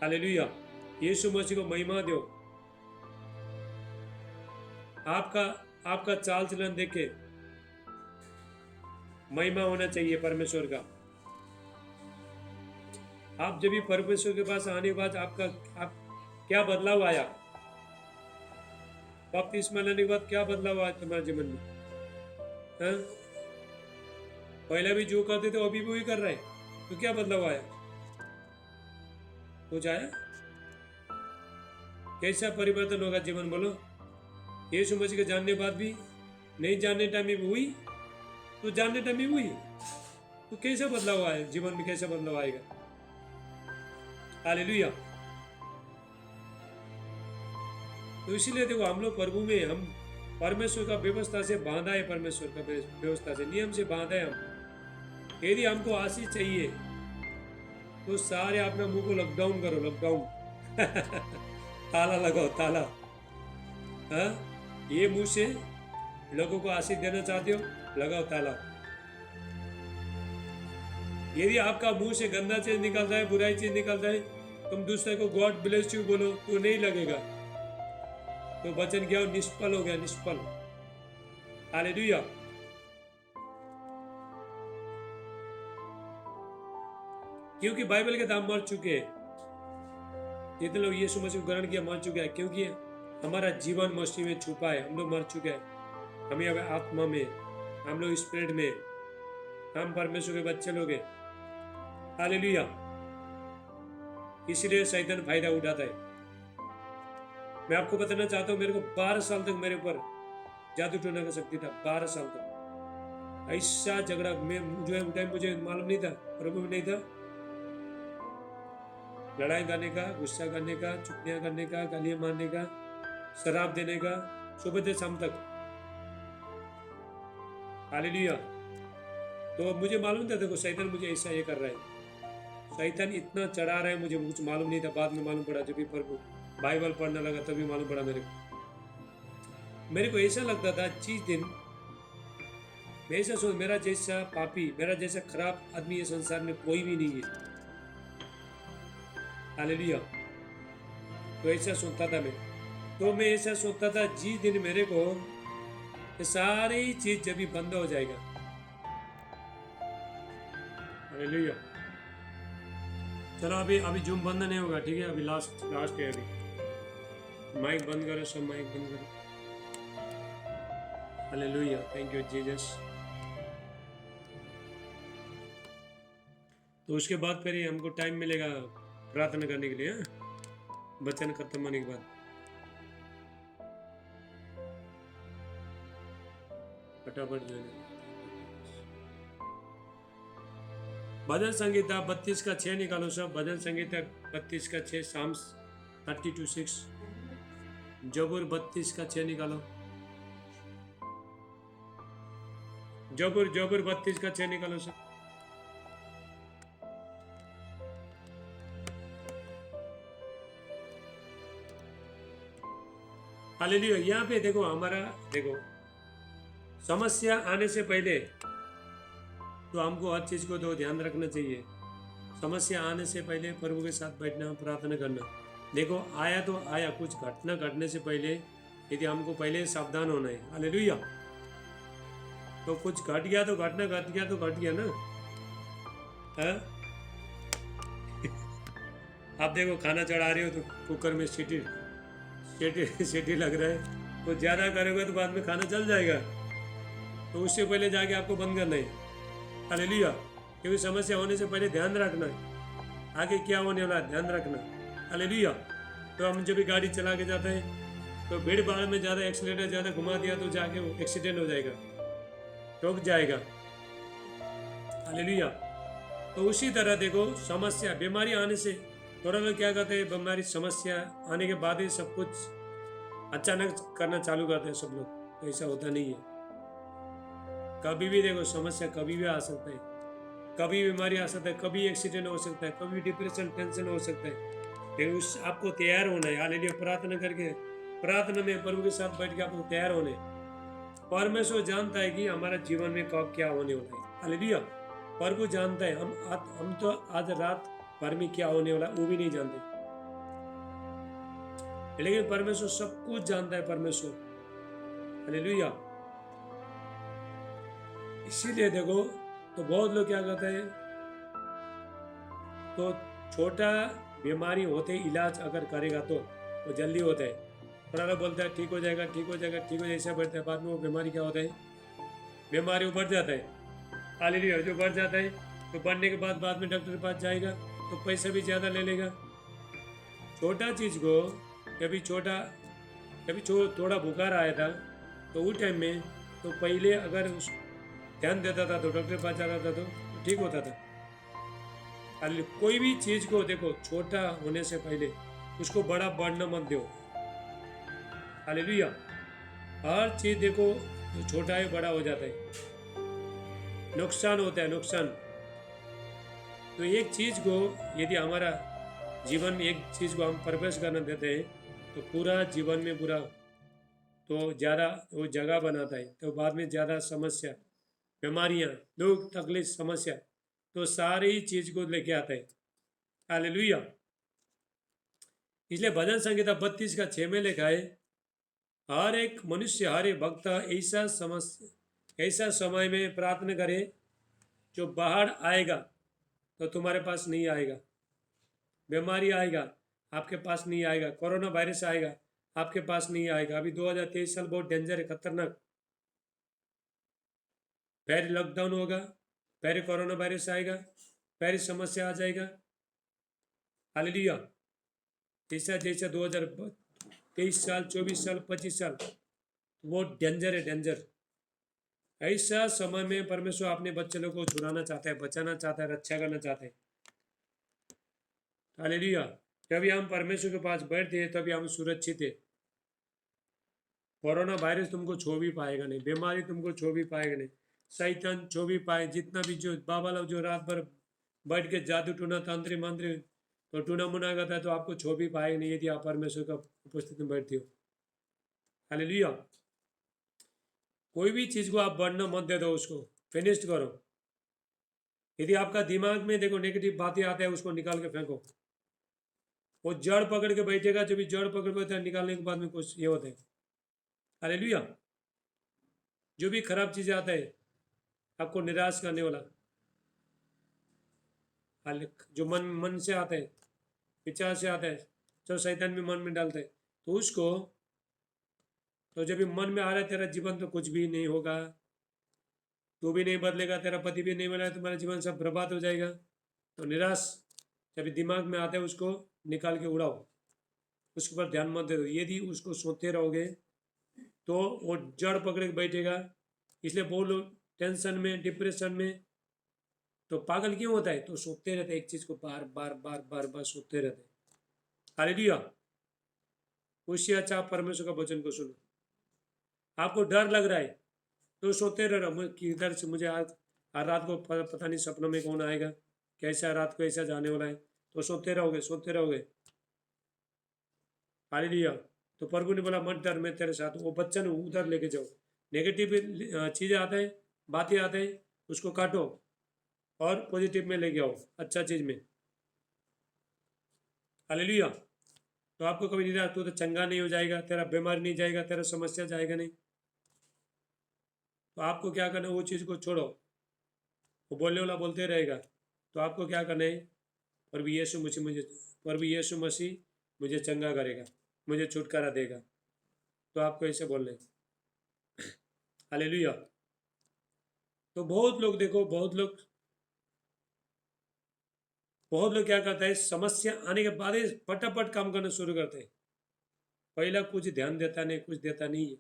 Speaker 1: हालेलुया। यीशु मसीह को महिमा दो। आपका चाल चलन देखे महिमा होना चाहिए परमेश्वर का। आप जब भी परमेश्वर के पास आने के बाद आप क्या बदलाव आया? बपतिस्मा लेने के बाद क्या बदलाव आया तुम्हारे जीवन में? हाँ? पहले भी जो करते थे अभी भी वही कर रहे हैं, तो क्या बदलाव आया? कुछ आया? कैसा परिवर्तन होगा जीवन, बोलो? यीशु मसीह के जानने के बाद भी, नहीं जानने टाइम में भी हुई, तो जानने टाइम में भी हुई, तो कैसा बदलाव आया जीवन में? कैसा बदलाव आएगा? हालेलुया। तो इसीलिए देखो, हम लोग प्रभु में, हम परमेश्वर का व्यवस्था से बांधा है, परमेश्वर का व्यवस्था से, नियम से बांधा है हम। यदि हमको आशीष चाहिए तो सारे अपना मुंह को लॉकडाउन करो, लॉकडाउन ताला लगाओ, ताला। हाँ, ये मुंह से लोगों को आशीष देना चाहते हो, लगाओ ताला। यदि आपका मुंह से गंदा चीज निकलता है, बुराई चीज निकलता है, तुम दूसरे को गॉड ब्लेस यू बोलो तो नहीं लगेगा, तो वचन क्या हो? निष्फल हो गया, निष्फल। हालेलुया। क्योंकि बाइबल के दाम मर चुके हैं, जितने लोग यीशु मसीह को ग्रहण किया मर चुके हैं, क्योंकि हमारा जीवन मसीह में छुपा है। हम लोग मर चुके हैं, हमें अब आत्मा में, हम लोग स्पिरिट में, हम परमेश्वर के बच्चे लोग हैं। हालेलुया। इसलिए शैतान फायदा उठाता है। मैं आपको बताना चाहता हूँ, मेरे को 12 साल तक मेरे ऊपर जादू टोना का शक्ति था। 12 साल तक ऐसा झगड़ा में जो है टाइम मुझे मालूम नहीं था, प्रभु में नहीं था। लड़ाई करने का, गुस्सा करने का, चुगलियां करने का, गालियां मारने का, शराब देने का, सुबह से शाम तक। हालेलुया। तो मुझे मालूम था, देखो शैतान मुझे ऐसा ये कर रहा है, शैतान इतना चढ़ा रहा है, मुझे कुछ मालूम नहीं था। बाद में मालूम पड़ा, जब भी प्रभु बाइबल पढ़ने लगा तभी मालूम पड़ा मेरे को ऐसा लगता था चीज दिन, मैं ऐसा सोच, मेरा जैसा पापी, मेरा जैसा खराब आदमी ये संसार में कोई भी नहीं है। हालेलुया। तो ऐसा सोचता था मैं, तो मैं ऐसा सोचता था जिस दिन मेरे को ये सारी चीज जब भी बंद हो जाएगा। हालेलुया। चलो अभी जूम बंद नहीं होगा, ठीक है? अभी लास्ट है। अभी माइक बंद करो, सब माइक बंद करो। Hallelujah, thank you Jesus. तो उसके बाद फिर हमको टाइम मिलेगा प्रार्थना करने के लिए, वचन खत्म होने के बाद। फटाफट जो है भजन संगीता 32 का 6 निकालो सब। भजन संगीता 32 का 6, साम्स 32:6। जबूर 32 का 6 निकालो। जबूर 32 का 6 निकालो सब। हालेलुया। यहाँ पे देखो, हमारा देखो, समस्या आने से पहले तो हमको हर चीज को तो ध्यान रखना चाहिए। समस्या आने से पहले प्रभु के साथ बैठना, प्रार्थना करना। देखो, आया तो आया, कुछ घटना घटने से पहले यदि हमको पहले सावधान होना है। हालेलुया। तो कुछ घट गया तो घटना घट गया तो घट गया ना। है? आप देखो, खाना चढ़ा रहे हो तो कुकर में सीटी लग रहा है, तो ज़्यादा करोगे तो बाद में खाना जल जाएगा, तो उससे पहले जाके आपको बंद करना है। हालेलुया। क्योंकि समस्या होने से पहले ध्यान रखना है, आगे क्या होने वाला है ध्यान रखना। हालेलुया। तो हम जब भी गाड़ी चला के जाते हैं तो भीड़ भाड़ में ज़्यादा एक्सीलेटर ज़्यादा घुमा दिया तो जाके वो एक्सीडेंट हो जाएगा, रुक जाएगा। हालेलुया। तो उसी तरह देखो, समस्या, बीमारी आने से थोड़ा लोग क्या करते हैं, बीमारी समस्या आने के बाद ही सब कुछ अचानक करना चालू करते हैं सब लोग, तो ऐसा होता नहीं है। कभी भी देखो, समस्या कभी भी आ सकता है, कभी बीमारी आ सकता है, कभी एक्सीडेंट हो सकता है, कभी डिप्रेशन टेंशन हो सकता है। लेकिन उस आपको तैयार होना है। हालेलुया। प्रार्थना करके, प्रार्थना में प्रभु के साथ बैठ के आपको तैयार होने। परमेश्वर जानता है कि हमारा जीवन में कब क्या होने वाला है। हालेलुया। प्रभु जानता है। हम तो आज रात भर में क्या होने वाला वो भी नहीं जानते, लेकिन परमेश्वर सब कुछ जानता है। परमेश्वर, हालेलुया। इसीलिए देखो, तो बहुत लोग क्या करते हैं, तो छोटा बीमारी होते इलाज अगर करेगा तो वो जल्दी होता है, थोड़ा लोग बोलता है ठीक हो जाएगा, ठीक हो जाएगा, ठीक हो जाएगा, ऐसा बढ़ता है, बाद में वो बीमारी क्या होता है, बीमारी वो बढ़ जाता है। हालेलुया। जो बढ़ जाता है तो बढ़ने के बाद में डॉक्टर के पास जाएगा तो पैसा भी ज़्यादा ले लेगा। छोटा चीज़ को कभी थोड़ा बुखार आया था तो उस टाइम में तो पहले अगर उस ध्यान देता था तो डॉक्टर के पास जाता था तो ठीक होता था। कोई भी चीज़ को देखो छोटा होने से पहले उसको बड़ा बढ़ना मत दो। हालेलुया। हर चीज़ देखो जो छोटा है बड़ा हो जाता है, नुकसान होता है, नुकसान। तो एक चीज़ को यदि हमारा जीवन एक चीज़ को हम प्रवेश करना देते हैं तो पूरा जीवन में पूरा तो ज़्यादा वो जगह बनाता है, तो बाद में ज़्यादा समस्या, बीमारियाँ, दुख तकलीफ, समस्या तो सारी चीज़ को लेके आता है। हालेलुया। इसलिए भजन संहिता 32:6 में लिखा है, हर एक मनुष्य, हर एक भक्त ऐसा समय में प्रार्थना करे जो बाहर आएगा तो तुम्हारे पास नहीं आएगा, बीमारी आएगा आपके पास नहीं आएगा, कोरोना वायरस आएगा आपके पास नहीं आएगा। अभी 2023 साल बहुत डेंजर है, खतरनाक। फिर लॉकडाउन होगा, फिर कोरोना वायरस आएगा, फिर समस्या आ जाएगा। हालेलुया। जैसा जैसा 2023 साल, 24 साल, 25 साल बहुत डेंजर है, डेंजर। ऐसा समय में परमेश्वर अपने बच्चे लोग को छुड़ाना चाहता है, बचाना चाहता है, रक्षा करना चाहता है। हालेलुया। जब हम परमेश्वर के पास बैठते हैं तभी हम सुरक्षित है। कोरोना वायरस तुमको छू भी पाएगा नहीं, बीमारी तुमको छू भी पाएगा नहीं, शैतान छू भी पाए, जितना भी जो बाबा लोग जो रात भर बैठ के जादू टूना तंत्री मंत्री तो टूना मुना करता है तो आपको छू भी पाएगा नहीं यदि आप परमेश्वर का उपस्थिति में बैठते हो। हालेलुया। कोई भी चीज़ को आप बढ़ना मत दे दो, उसको फिनिश्ड करो। यदि आपका दिमाग में देखो नेगेटिव बातें आते हैं उसको निकाल के फेंको। वो जड़ पकड़ के बैठेगा, जब भी जड़ पकड़ के बैठता है निकालने के बाद में कुछ ये होता है। हालेलुया। जो भी खराब चीज़ें आता है आपको निराश करने वाला, जो मन से आता है, विचार से आता है, जो शैतान भी मन में डालता है तो उसको, तो जब भी मन में आ रहा है तेरा जीवन तो कुछ भी नहीं होगा, तू भी नहीं बदलेगा, तेरा पति भी नहीं मिला, तुम्हारा जीवन सब बर्बाद हो जाएगा, तो निराश जब भी दिमाग में आता है उसको निकाल के उड़ाओ, उसके ऊपर ध्यान मत दे दो। यदि उसको सोते रहोगे तो वो जड़ पकड़ के बैठेगा। इसलिए बहुत लोग टेंशन में, डिप्रेशन में तो पागल क्यों होता है, तो सोते रहते एक चीज़ को बार बार बार बार बार सोते रहते। हालेलुया। उससे अच्छा आप परमेश्वर का वचन को सुनो। आपको डर लग रहा है तो सोते रह रहा, किधर से मुझे आज रात को पता नहीं सपनों में कौन आएगा, कैसा रात को ऐसा जाने वाला है, तो सोते रहोगे, सोते रहोगे। हालेलुया। तो प्रभु ने बोला मत डर, मैं तेरे साथ हूँ। वो बच्चन उधर लेके जाओ, नेगेटिव चीज़ें आते हैं, बातें आते हैं, उसको काटो और पॉजिटिव में लेके आओ, अच्छा चीज़ में। हालेलुया। तो आपको कभी निराश तो चंगा नहीं हो जाएगा, तेरा बीमारी नहीं जाएगा, तेरा समस्या जाएगा नहीं। तो आपको क्या करना है, वो चीज़ को छोड़ो, वो बोलने वाला बोलते रहेगा, तो आपको क्या करना है, प्रभु यीशु मसीह मुझे चंगा करेगा, मुझे छुटकारा देगा, तो आपको ऐसे बोलना है। हालेलुया। तो बहुत लोग देखो, बहुत लोग क्या करते हैं, समस्या आने के बाद ही फटाफट काम करना शुरू करते हैं, पहला कुछ ध्यान देता नहीं, कुछ देता नहीं है।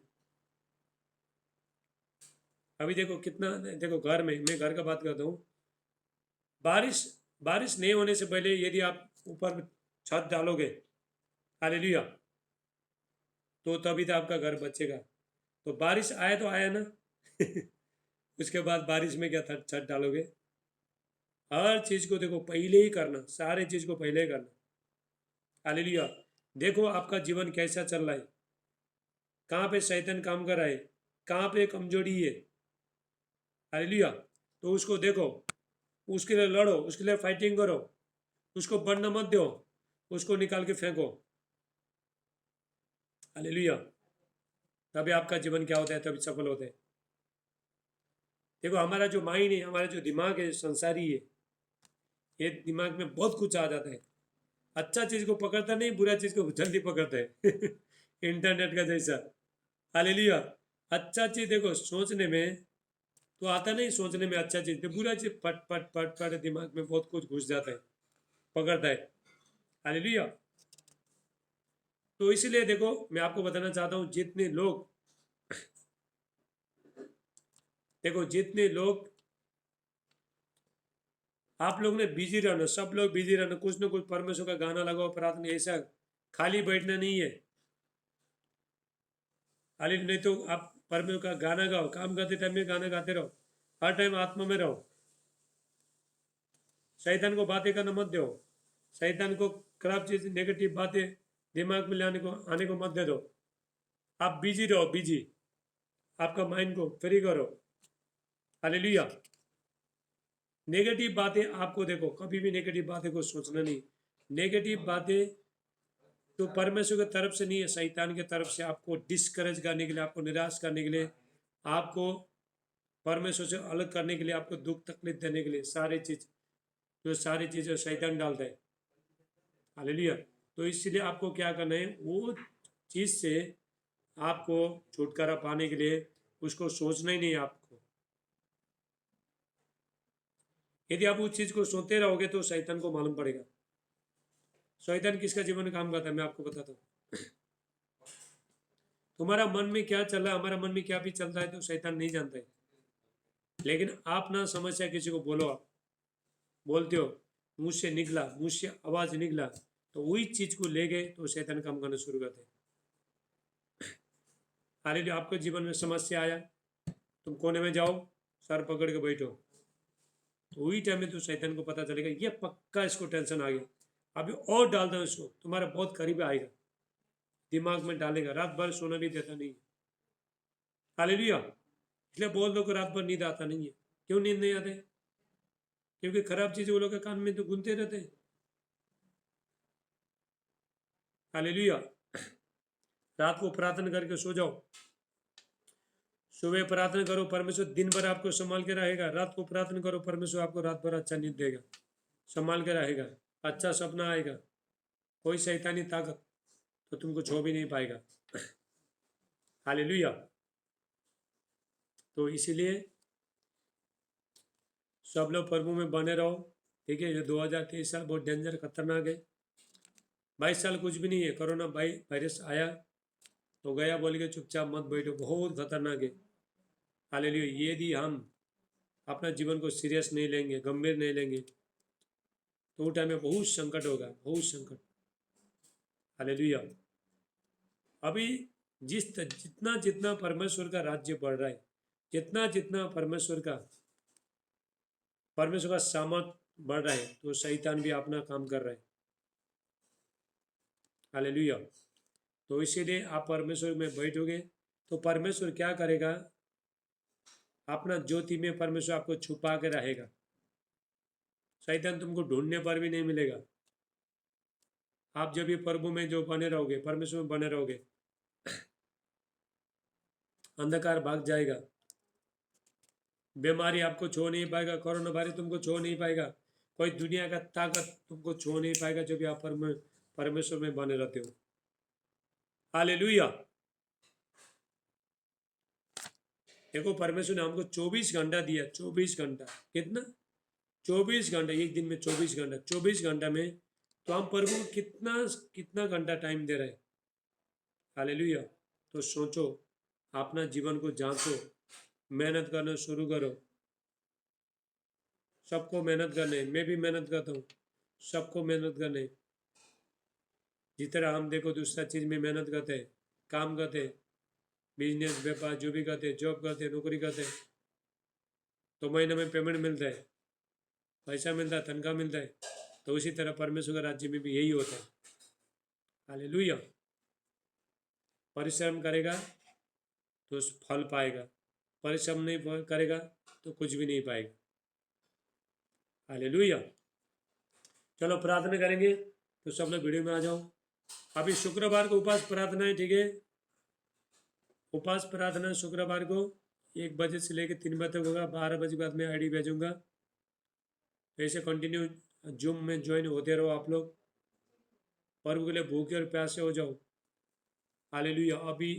Speaker 1: अभी देखो कितना, देखो घर में, मैं घर का बात करता हूँ, बारिश बारिश नहीं होने से पहले यदि आप ऊपर छत डालोगे, हालेलुया, तो तभी तो आपका घर बचेगा। तो बारिश आए तो आया ना उसके बाद बारिश में क्या छत डालोगे। हर चीज़ को देखो पहले ही करना, सारे चीज़ को पहले ही करना। हालेलुया। देखो आपका जीवन कैसा चल रहा है, कहाँ पे शैतान काम कर रहा है, कहाँ पे कमजोरी है। हालेलुया। तो उसको देखो, उसके लिए लड़ो, उसके लिए फाइटिंग करो, उसको बढ़ना मत दो, उसको निकाल के फेंको। हालेलुया। तभी आपका जीवन क्या होता है, तभी सफल होता है। देखो हमारा जो माइंड है, हमारा जो दिमाग है, संसारी है, ये दिमाग में बहुत कुछ आ जाता है। अच्छा चीज़ को पकड़ता नहीं, बुरा चीज़ को जल्दी पकड़ता है इंटरनेट का जैसा। हालेलुया। अच्छा चीज देखो सोचने में तो आता नहीं, सोचने में अच्छा चीज तो बुरा चीज पट पट पट पट दिमाग में बहुत कुछ घुस जाता है, पकड़ता है। हालेलुया। तो इसीलिए देखो मैं आपको बताना चाहता हूँ, जितने लोग, देखो जितने लोग आप लोग ने बिजी रहना, सब लोग बिजी रहना, कुछ ना कुछ परमेश्वर का गाना लगाओ, प्रार्थना, ऐसा खाली बैठना नहीं है। खाली नहीं तो आप परमेश्वर का गाना गाओ, काम करते टाइम में गाना गाते रहो, हर टाइम आत्मा में रहो। शैतान को बातें करना मत दो, शैतान को खराब चीज नेगेटिव बातें दिमाग में लाने को आने को मत दे दो। आप बिजी रहो, बिजी, आपका माइंड को फ्री करो। हालेलुया। नेगेटिव बातें आपको देखो कभी भी नेगेटिव बातें को सोचना नहीं। नेगेटिव बातें तो परमेश्वर की तरफ से नहीं है, शैतान की तरफ से आपको डिस्करेज करने के लिए, आपको निराश करने के लिए, आपको परमेश्वर से अलग करने के लिए, आपको दुख तकलीफ देने के लिए, सारी चीज जो सारी चीजें शैतान डालता है। हालेलुया। तो इसलिए आपको क्या करना है, वो चीज से आपको छुटकारा पाने के लिए उसको सोचना ही नहीं है आपको। यदि आप उस चीज को सोचते रहोगे तो शैतान को मालूम पड़ेगा। शैतान किसका जीवन में काम करता है मैं आपको बताता हूँ। तुम्हारा मन में क्या चल रहा है, हमारा मन में क्या भी चल रहा है तो शैतान नहीं जानता है। लेकिन आप ना समस्या किसी को बोलो, आप बोलते हो मुझसे निकला, मुझसे आवाज निकला, तो वही चीज को ले गए तो शैतान काम करना शुरू करते हैं। हालेलुया। आपके जीवन में समस्या आया, तुम कोने में जाओ, सर पकड़ के बैठो, तो वही टाइम में तो शैतान को पता चलेगा ये पक्का इसको टेंशन आ गया, अभी और डाल दो इसको, तुम्हारा बहुत करीब आएगा, दिमाग में डालेगा, रात भर सोना भी देता नहीं। हालेलुया। इसलिए बोल दो कि रात भर नींद आता नहीं है। क्यों नींद नहीं आते? क्योंकि खराब चीजें वो लोग के कान में तो गुनते रहते हैं। हालेलुया। रात को प्रार्थना करके सो जाओ, सुबह प्रार्थना करो, परमेश्वर दिन भर आपको संभाल के रहेगा। रात को प्रार्थना करो, परमेश्वर आपको रात भर अच्छा नींद देगा, संभाल के रहेगा, अच्छा सपना आएगा, कोई शैतानी ताकत तो तुमको छू भी नहीं पाएगा। हालेलुया। तो इसीलिए सब लोग प्रभु में बने रहो। ठीक है, ये 2023 साल बहुत डेंजर खतरनाक है। 22 साल कुछ भी नहीं है, कोरोना वायरस आया तो गया, बोल के चुपचाप मत बैठो, बहुत खतरनाक है। हालेलुया। यदि हम अपना जीवन को सीरियस नहीं लेंगे, गंभीर नहीं लेंगे, तो वो टाइम में बहुत संकट होगा, बहुत संकट। हालेलुया। अभी जितना जितना परमेश्वर का राज्य बढ़ रहा है, जितना जितना परमेश्वर का सामर्थ बढ़ रहा है, तो शैतान भी अपना काम कर रहा है। हालेलुया। तो इसीलिए आप परमेश्वर में बैठोगे तो परमेश्वर क्या करेगा, अपना ज्योति में परमेश्वर आपको छुपा के रहेगा। शैतान तुमको ढूंढने पर भी नहीं मिलेगा। आप जब भी प्रभु में जो बने रहोगे, परमेश्वर में बने रहोगे, अंधकार भाग जाएगा, बीमारी आपको छू नहीं पाएगा, कोरोना वायरस तुमको छू नहीं पाएगा, कोई दुनिया का ताकत तुमको छू नहीं पाएगा, जब भी आप परमेश्वर में बने रहते हो। हालेलुया। देखो परमेश्वर ने हमको 24 घंटा दिया, 24 घंटा, कितना? 24 घंटा, एक दिन में 24 घंटा, 24 घंटा में तो हम प्रभु को कितना कितना घंटा टाइम दे रहे हैं। हालेलुया। तो सोचो, अपना जीवन को जांचो, मेहनत करना शुरू करो। सबको मेहनत करने, मैं भी मेहनत करता हूँ, सबको मेहनत करने। जिस तरह हम देखो दूसरा चीज़ में मेहनत करते हैं, काम करते हैं, बिजनेस व्यापार जो भी करते हैं, जॉब करते हैं, नौकरी करते हैं, तो महीने में पेमेंट मिलता है, पैसा मिलता है, तनख्वाह मिलता है। तो उसी तरह परमेश्वर का राज्य में भी यही होता है। हालेलुया। परिश्रम करेगा तो फल पाएगा, परिश्रम नहीं करेगा तो कुछ भी नहीं पाएगा। हालेलुया। चलो प्रार्थना करेंगे, तो सब लोग वीडियो में आ जाओ। अभी शुक्रवार को उपास प्रार्थना है, ठीक है? उपास प्रार्थना शुक्रवार को 1 बजे से लेकर 3 बजे तक होगा। 12 बजे के बाद मैं आईडी भेजूंगा। ऐसे कंटिन्यू जूम में ज्वाइन होते रहो आप लोग, प्रभु के लिए भूखे और प्यासे हो जाओ। हालेलुया। अभी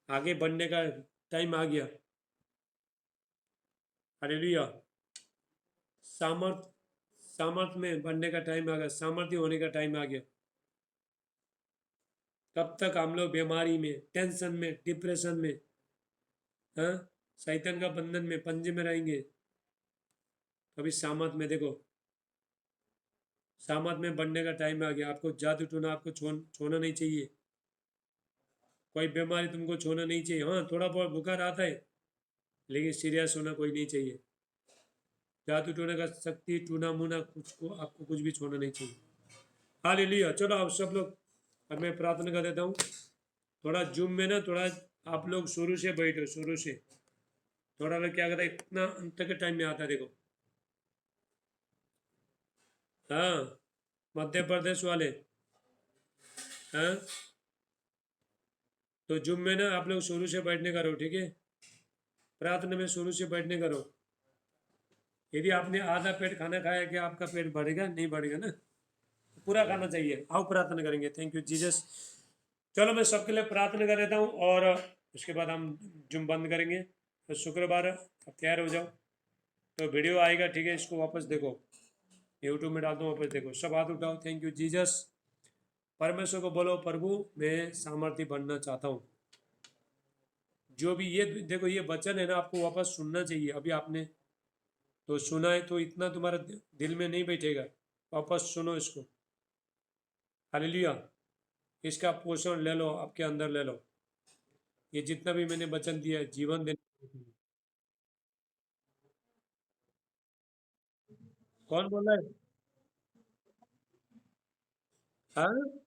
Speaker 1: आगे बढ़ने का टाइम आ गया। हालेलुया। सामर्थ सामर्थ में बढ़ने का टाइम आ गया, सामर्थ्य होने का टाइम आ गया। कब तक हम लोग बीमारी में, टेंशन में, डिप्रेशन में, हाँ, शैतान का बंधन में, पंजे में रहेंगे? अभी सामर्थ में देखो, सामर्थ में बढ़ने का टाइम आ गया। आपको जादू टोना आपको छोड़ना नहीं चाहिए। कोई बीमारी तुमको छोड़ना नहीं चाहिए। हाँ, थोड़ा बहुत बुखार आता है, लेकिन सीरियस होना कोई नहीं चाहिए। जादू टोने का शक्ति, टूना मुना कुछ को आपको कुछ भी छोड़ना नहीं चाहिए। हालेलुया। चलो आप सब लोग, अब मैं प्रार्थना कर देता हूँ। थोड़ा जूम में ना, थोड़ा आप लोग शुरू से बैठो, शुरू से थोड़ा लोग क्या करता है, इतना अंत के टाइम में आता है देखो। हाँ, मध्य प्रदेश वाले, हाँ, तो जूम में ना आप लोग शुरू से बैठने करो, ठीक है? प्रार्थना में शुरू से बैठने करो। यदि आपने आधा पेट खाना खाया, कि आपका पेट बढ़ेगा? नहीं बढ़ेगा ना, पूरा खाना चाहिए। आओ प्रार्थना करेंगे। Thank you Jesus. चलो मैं सबके लिए प्रार्थना कर देता हूँ, और उसके बाद हम जुम बंद करेंगे। तो शुक्रवार है, अब तैयार हो जाओ। तो वीडियो आएगा, ठीक है? इसको वापस देखो, यूट्यूब में डालता हूँ, वापस देखो। सब हाथ उठाओ। Thank you Jesus. परमेश्वर को बोलो, प्रभु मैं सामर्थ्य बनना चाहता हूँ। जो भी ये देखो, ये वचन है ना, आपको वापस सुनना चाहिए। अभी आपने तो सुना है, तो इतना तुम्हारा दिल में नहीं बैठेगा। वापस सुनो इसको। हालेलुया। इसका पोषण ले लो, आपके अंदर ले लो। ये जितना भी मैंने वचन दिया है, जीवन देने। कौन बोल रहा है? हाँ,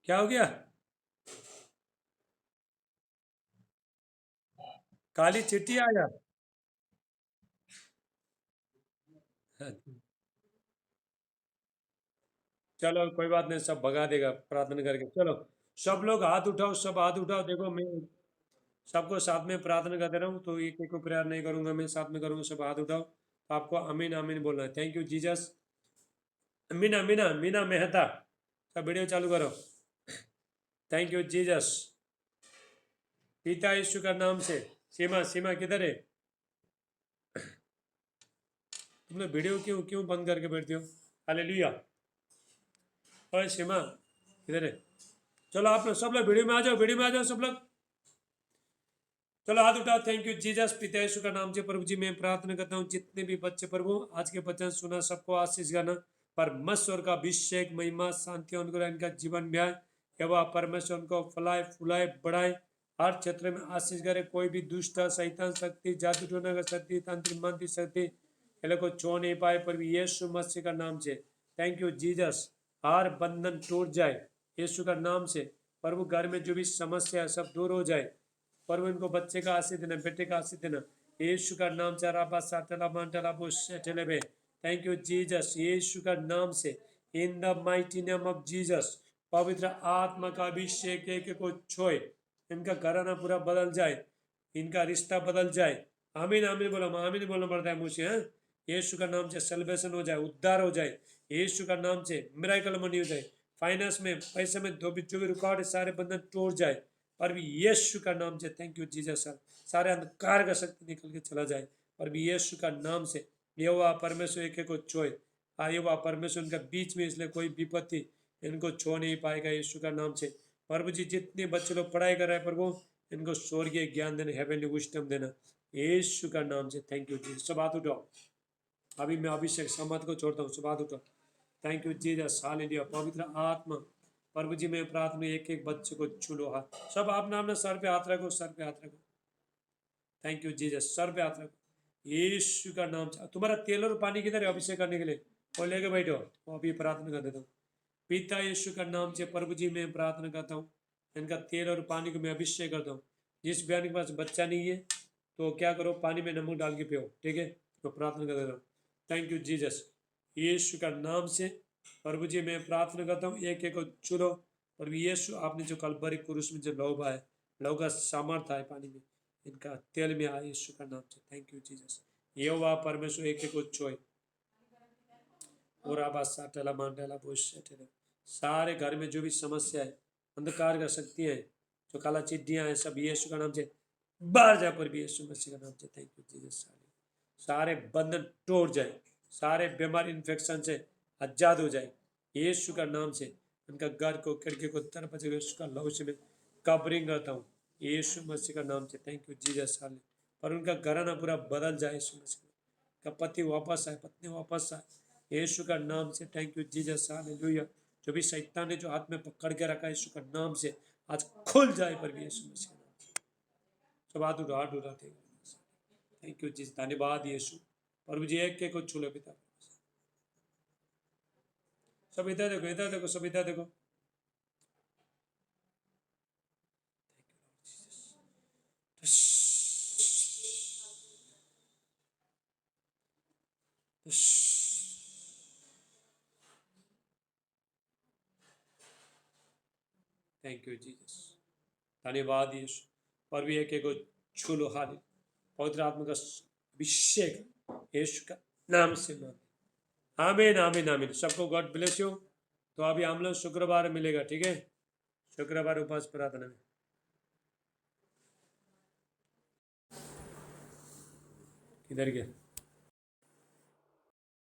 Speaker 1: क्या हो गया? काली चिट्ठी आया? चलो कोई बात नहीं, सब भगा देगा प्रार्थना करके। चलो सब लोग हाथ उठाओ, सब हाथ उठाओ। देखो मैं सबको साथ में प्रार्थना कर दे रहा हूँ, तो एक एक को प्रेयर नहीं करूंगा, मैं साथ में करूंगा। सब हाथ उठाओ, तो आपको अमीन अमीन बोलना है। Thank you Jesus. Meena Meena Meena Mehta, सब वीडियो चालू करो। Thank you Jesus. पिता यीशु का नाम से। सीमा सीमा किधर है? तुम लोग वीडियो क्यों क्यों बंद करके बैठते हो? हालेलुया। ओए सीमा किधर है? चलो आप लोग सब लोग वीडियो में आ जाओ, वीडियो में आ जाओ सब लोग। चलो हाथ उठाओ। Thank you Jesus. पिता यीशु का नाम से प्रभु जी मैं प्रार्थना करता हूँ, जितने भी बच्चे प्रभु आज के वचन सुना, सबको आशीष करना। परमेश्वर का अभिषेक, महिमा, शांति अनुग्रह इनका जीवन में आए। एवं परमेश्वर उनको फलाए फुलाए बढ़ाए, हर क्षेत्र में आशीष करे। कोई भी दुष्ट शैतान शक्ति, जादू टोना का शक्ति, तांत्रिक मंत्र शक्ति ये लोग को छोड़ नहीं पाए, पर यीशु मसीह का नाम से। Thank you Jesus. हर बंधन टूट जाए यीशु का नाम से। प्रभु घर में जो भी समस्या है सब दूर हो जाए। प्रभु इनको बच्चे का आशीष देना, बेटे का आशीष देना, यीशु का नाम से। राबा साटला मांटला बुशेटले बे। Thank you Jesus. यीशु का नाम से, in the mighty name of Jesus. पवित्र आत्मा का अभिषेक एक एक को छोए, इनका घराना पूरा बदल जाए, इनका रिश्ता बदल जाए। आमीन आमीन बोलो, आमीन बोलना पड़ता है मुझे, हाँ? यीशु का नाम से सेलिब्रेशन हो जाए, उद्धार हो जाए। यीशु का नाम से मिराकल मनी हो जाए। फाइनेंस में, पैसे में जो भी रुकावट है, सारे बंधन टूट जाए। पर भी यीशु का नाम से। Thank you Jesus sir. सारे अंधकार का शक्ति निकल के चला जाए, पर भी यीशु का नाम से। यहोवा परमेश्वर एक एक को छोए। यहोवा परमेश्वर उनका बीच में, इसलिए कोई विपत्ति इनको छो नहीं पाएगा यीशु का नाम से। प्रभु जी जितने बच्चे लोग पढ़ाई कर रहे हैं प्रभु, इनको स्वर्गीय ज्ञान देना, हेवनली विजडम देना यीशु का नाम से। थैंक यू जी। सब हाथ उठाओ। अभी मैं अभिषेक समाज को छोड़ता हूँ, सब हाथ उठाओ। Thank you Jesus. हालेलुया। पवित्र आत्मा प्रभु जी मैं प्रार्थना एक एक बच्चे को छू लो। हाथ सब आप नाम सर पे हाथ रखो, सर पे हाथ रखो। Thank you Jesus. सर पे हाथ रखो यीशु का नाम से। तुम्हारा तेल और पानी किधर है अभिषेक करने के लिए? वो लेके बैठो, वो अभी प्रार्थना कर देता हूँ। पिता यीशु का नाम से प्रभु जी मैं प्रार्थना करता हूँ, इनका तेल और पानी को मैं अभिषेक करता हूँ। जिस बहन के पास बच्चा नहीं है, तो क्या करो, पानी में नमक डाल के पियो, ठीक है? तो प्रार्थना कर देता हूँ। Thank you Jesus. यीशु का नाम से प्रभु जी मैं प्रार्थना करता हूँ, एक एक को चुनो। प्रभु यीशु आपने जो कलवरी क्रूस में जो लहू बहाया, लहू का सामर्थ है पानी में, इनका तेल में आए यीशु का नाम से। Thank you Jesus. यहोवा परमेश्वर एक एक उच्चोय और आबासा टेला मांडेला बुश टेला। सारे घर में जो भी समस्या है, अंधकार का शक्तियां है, जो काला चिड्डियां हैं, सब यीशु का नाम से बाहर जा पर भी यीशु मसीह का नाम से। Thank you Jesus. सारे बंधन टूट जाए, सारे बीमारी इन्फेक्शन से आजाद हो जाए यीशु का नाम से। उनका घर को खिड़की को दरवाजे यीशु का लहू से मैं कवरिंग करता हूँ यीशु मसीह का नाम से। Thank you Jesus. पर उनका घराना पूरा बदल जाए यीशु मसीह का। पति वापस आए, पत्नी वापस आए यीशु का नाम से। Thank you Jesus. हालेलुया। जो भी शैतान ने जो हाथ में पकड़ के रखा यीशु का नाम से आज खुल जाए पर भी यीशु मसीह का नाम से। सब हाथ उठाते। Thank you Jesus. धन्यवाद यीशु। प्रभु जी एक के को छू लो पिता। सब इधर देखो, इधर देखो, सब इधर देखो। Thank you Jesus. धन्यवाद यीशु। पर भी एक को छू लो। हाल पवित्र आत्मा का अभिषेक यीशु का नाम से मांगे। आमीन आमीन आमीन। सबको गॉड ब्लेस यू। तो अभी हम लोग शुक्रवार मिलेगा, ठीक है? शुक्रवार उपवास प्रार्थना में। किधर गया?